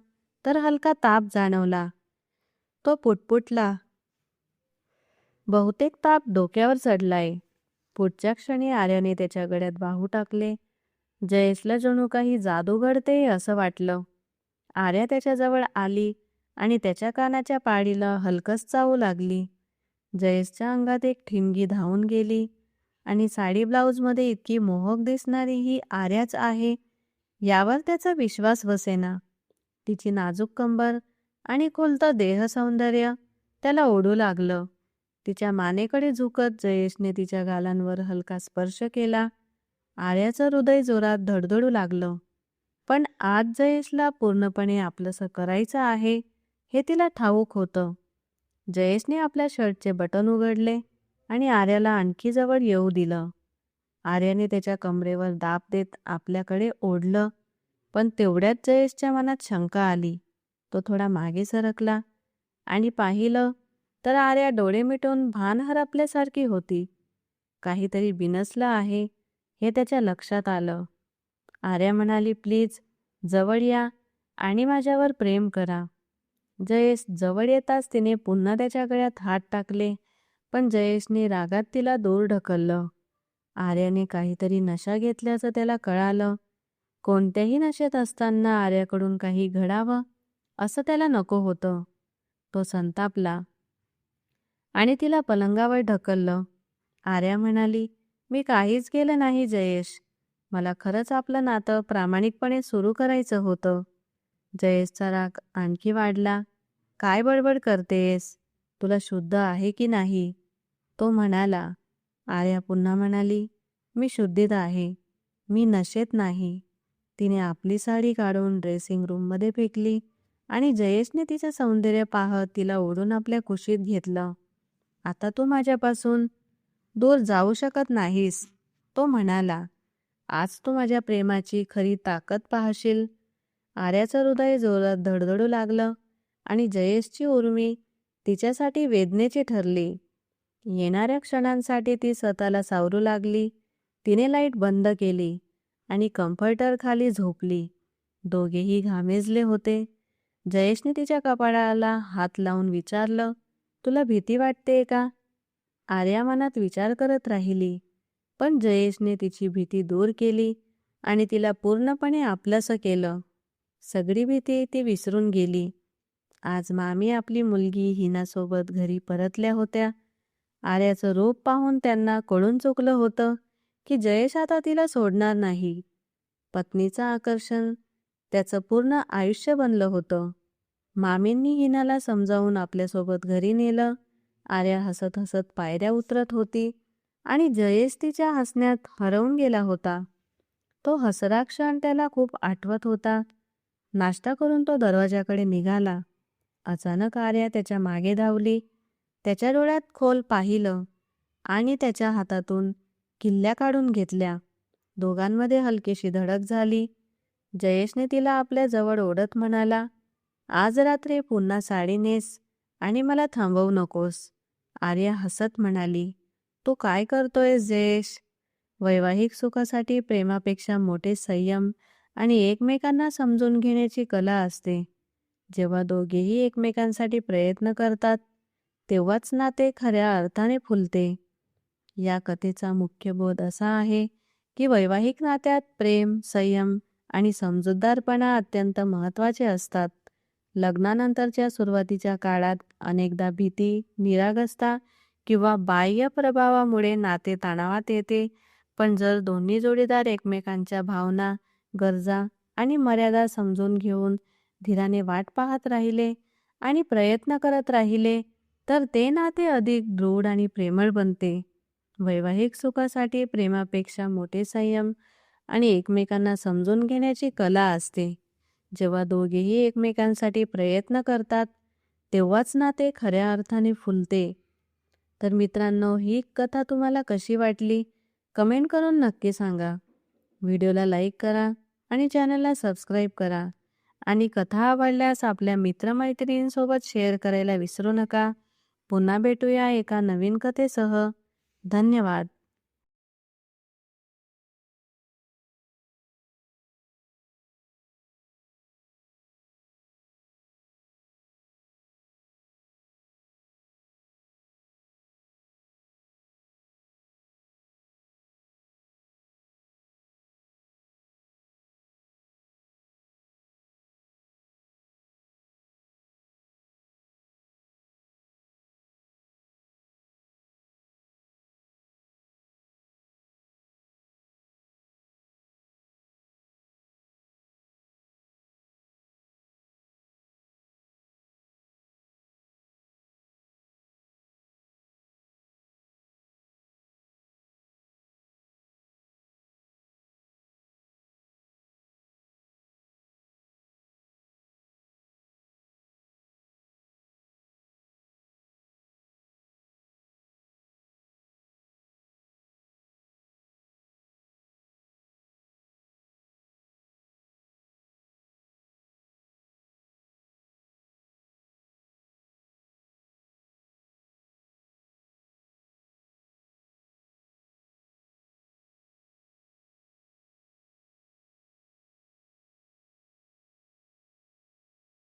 तर हलका ताप जाणवला. तो पुटपुटला, "बहुतेक ताप डोक्यावर चढलाय." पुढच्या क्षणी आर्याने त्याच्या गळ्यात बाहू टाकले. जयेशला जणू काही जादू घडते असं वाटलं. आर्या त्याच्याजवळ आली आणि त्याच्या कानाच्या पाळीला हलकस चावू लागली. जयेशच्या अंगात एक ठिणगी धावून गेली आणि साडी ब्लाऊजमध्ये इतकी मोहक दिसणारी ही आर्याच आहे यावर त्याचा विश्वास बसेना. तिची नाजूक कंबर आणि खुलतं देह सौंदर्य त्याला ओढू लागलं. तिच्या मानेकडे झुकत जयेशने तिच्या गालांवर हलका स्पर्श केला. आर्याचं हृदय जोरात धडधडू लागलं. पण आज जयेशला पूर्णपणे आपलंसं करायचं आहे हे तिला ठाऊक होतं. जयेशने आपल्या शर्टचे बटन उघडले आणि आर्याला आणखी जवळ येऊ दिलं. आर्याने त्याच्या कमरेवर दाब देत आपल्याकडे ओढलं, पण तेवढ्यात जयेशच्या मनात शंका आली. तो थोडा मागे सरकला आणि पाहिलं तर आर्या डोळे मिटून भान हरपल्यासारखी होती. काहीतरी बिनसलं आहे हे त्याच्या लक्षात आलं. आर्या म्हणाली, प्लीज जवळ या आणि माझ्यावर प्रेम करा. जयेश जवळ येताच तिने पुन्हा त्याच्या गळ्यात हात टाकले, पण जयेशने रागात तिला दूर ढकललं. आर्याने काहीतरी नशा घेतल्याचं त्याला कळालं. कोणत्याही नशेत असताना आर्याकडून काही घडावं असं त्याला नको होतं. तो संतापला आणि तिला पलंगावर ढकललं. आर्या म्हणाली, मी काहीच केलं नाही जयेश. मला खरंच आपलं नातं प्रामाणिकपणे सुरू करायचं होतं. जयेशचा राग आणखी वाढला. काय बडबड करतेस? तुला शुद्ध आहे की नाही? तो म्हणाला. आर्या पुन्हा म्हणाली, मी शुद्धीत आहे. मी नशेत नाही. तिने आपली साडी काढून ड्रेसिंग रूममध्ये फेकली आणि जयेशने तिचं सौंदर्य पाहत तिला ओढून आपल्या कुशीत घेतलं. आता तू माझ्यापासून दूर जाऊ शकत नाहीस, तो म्हणाला. आज तू माझ्या प्रेमाची खरी ताकद पाहशील. आर्याचं हृदय जोरात धडधडू लागलं आणि जयेशची उर्मी तिच्यासाठी वेदनेची ठरली. येणाऱ्या क्षणांसाठी ती स्वतःला सावरू लागली. तिने लाईट बंद केली आणि कम्फर्टर खाली झोपली. दोघेही घामेजले होते. जयेशने तिच्या कपाळाला हात लावून विचारलं, तुला भीती वाटते का? आर्या मनात विचार करत राहिली, पण जयेशने तिची भीती दूर केली आणि तिला पूर्णपणे आपलंसं केलं. सगळी भीती ती विसरून गेली. आज मामी आपली मुलगी हिनासोबत घरी परतल्या होत्या. आर्याचं रूप पाहून त्यांना कळून चुकलं होतं की जयेश आता तिला सोडणार नाही. पत्नीचं आकर्षण त्याचं पूर्ण आयुष्य बनलं होतं. मामींनी हिनाला समजावून आपल्यासोबत घरी नेलं. आर्या हसत हसत पायऱ्या उतरत होती आणि जयेश तिच्या हसण्यात हरवून गेला होता. तो हसरा क्षण त्याला खूप आठवत होता. नाश्ता करून तो दरवाजाकडे निघाला. अचानक आर्या त्याच्या मागे धावली. त्याच्या डोळ्यात खोल पाहिलं आणि त्याच्या हातातून किल्ल्या काढून घेतल्या. दोघांमध्ये हलकीशी धडक झाली. जयेशने तिला आपल्या जवळ ओढत म्हणाला, आज रात्री पुन्हा साडी नेस आणि मला थांबवू नकोस. आर्या हसत म्हणाली, तू काय करतोयस जयेश? वैवाहिक सुखासाठी प्रेमापेक्षा मोठे संयम आणि एकमेकांना समजून घेण्याची कला असते. जेव्हा दोघेही एकमेकांसाठी प्रयत्न करतात तेव्हाच नाते खऱ्या अर्थाने फुलते. या कथेचा मुख्य बोध असा आहे की वैवाहिक नात्यात प्रेम, संयम आणि समजूतदारपणा अत्यंत महत्त्वाचे असतात. लग्नानंतरच्या सुरुवातीच्या काळात अनेकदा भीती, निरागसता किंवा बाह्य प्रभावामुळे नाते तणावात येते. पण जर दोन्ही जोडीदार एकमेकांच्या भावना, गरजा आणि मर्यादा समजून घेऊन धीराने वाट पाहत राहिले आणि प्रयत्न करत राहिले तर ते नाते अधिक दृढ आणि प्रेमळ बनते. वैवाहिक सुखासाठी प्रेमापेक्षा मोठे संयम आणि एकमेकांना समजून घेण्याची कला असते. जेव्हा दोघेही एकमेकांसाठी प्रयत्न करतात तेव्हाच नाते खऱ्या अर्थाने फुलते. तर मित्रांनो, ही कथा तुम्हाला कशी वाटली कमेंट करून नक्की सांगा. व्हिडिओला लाईक करा आणि चॅनलला सबस्क्राईब करा आणि कथा आवडल्यास आपल्या मित्रमैत्रिणींसोबत शेअर करायला विसरू नका. पुन्हा भेटूया एका नवीन कथेसह. धन्यवाद.